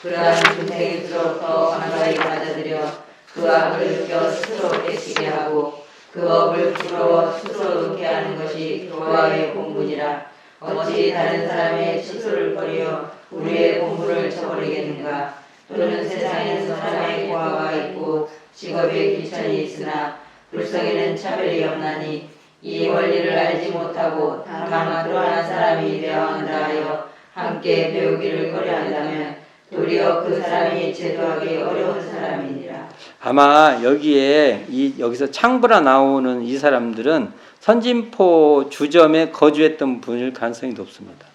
그러한 중생일수록 간과히 받아들여 그 악을 느껴 스스로 깨치게 하고 그 업을 부러워 스스로 놓게 하는 것이 교화의 공부니라. 어찌 다른 사람의 치수를 버려 우리의 공부를 저버리겠는가. 또는 세상에는 사람의 고아가 있고 직업에 귀천이 있으나 불성에는 차별이 없나니 이 원리를 알지 못하고 다만 그러한 사람이 대왕한다 하여 함께 배우기를 꺼려한다면 도리어 그 사람이 제도하기 어려운 사람이니라. 아마 여기서 창부라 나오는 이 사람들은 선진포 주점에 거주했던 분일 가능성이 높습니다.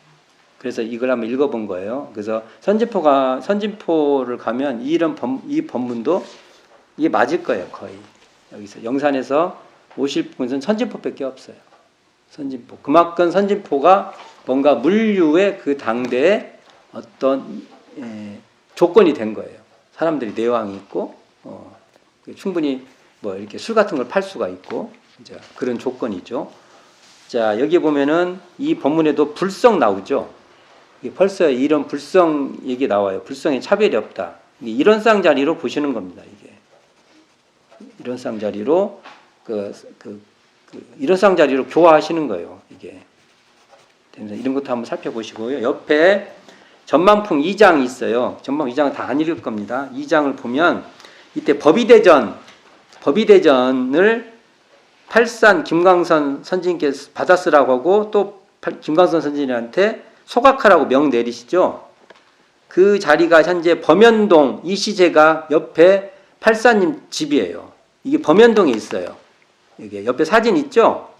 그래서 이걸 한번 읽어본 거예요. 그래서 선진포를 가면 이 법문도 이게 맞을 거예요, 거의. 여기서 영산에서 오실 분은 선진포밖에 없어요. 선진포. 그만큼 선진포가 뭔가 물류의 그 당대에 어떤 조건이 된 거예요. 사람들이 내왕이 있고 충분히 뭐 이렇게 술 같은 걸 팔 수가 있고 이제 그런 조건이죠. 자, 여기 보면은 이 본문에도 불성 나오죠. 벌써 이런 불성 얘기 나와요. 불성에 차별이 없다. 이런 쌍자리로 보시는 겁니다. 이게 이런 쌍자리로 이런 쌍자리로 교화하시는 거예요. 이게 이런 것도 한번 살펴보시고요. 옆에 전망풍 2장 있어요. 전망 2장은 다 안 읽을 겁니다. 2장을 보면 이때 법의대전을 팔산 김광선 선진께서 받아쓰라고 하고 또 김광선 선진한테 소각하라고 명 내리시죠. 그 자리가 현재 범연동 이 시제가 옆에 팔사님 집이에요. 이게 범연동에 있어요. 이게 옆에 사진 있죠?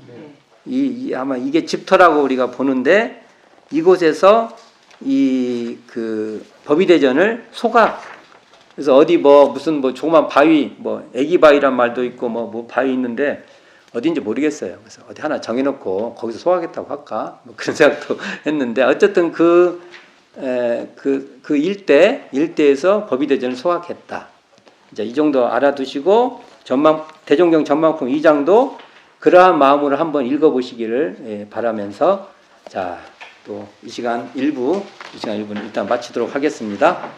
네. 아마 이게 집터라고 우리가 보는데 이곳에서 그 법의대전을 소각. 그래서 어디 무슨 조그만 바위, 애기 바위란 말도 있고 뭐 바위 있는데 어딘지 모르겠어요. 그래서 어디 하나 정해놓고 거기서 소화하겠다고 할까? 그런 생각도 했는데 어쨌든 그 일대에서 법의대전을 소화했다. 이제 이 정도 알아두시고 대종경 전망품 2장도 그러한 마음으로 한번 읽어보시기를 바라면서 자, 또 이 시간 1부는 일단 마치도록 하겠습니다.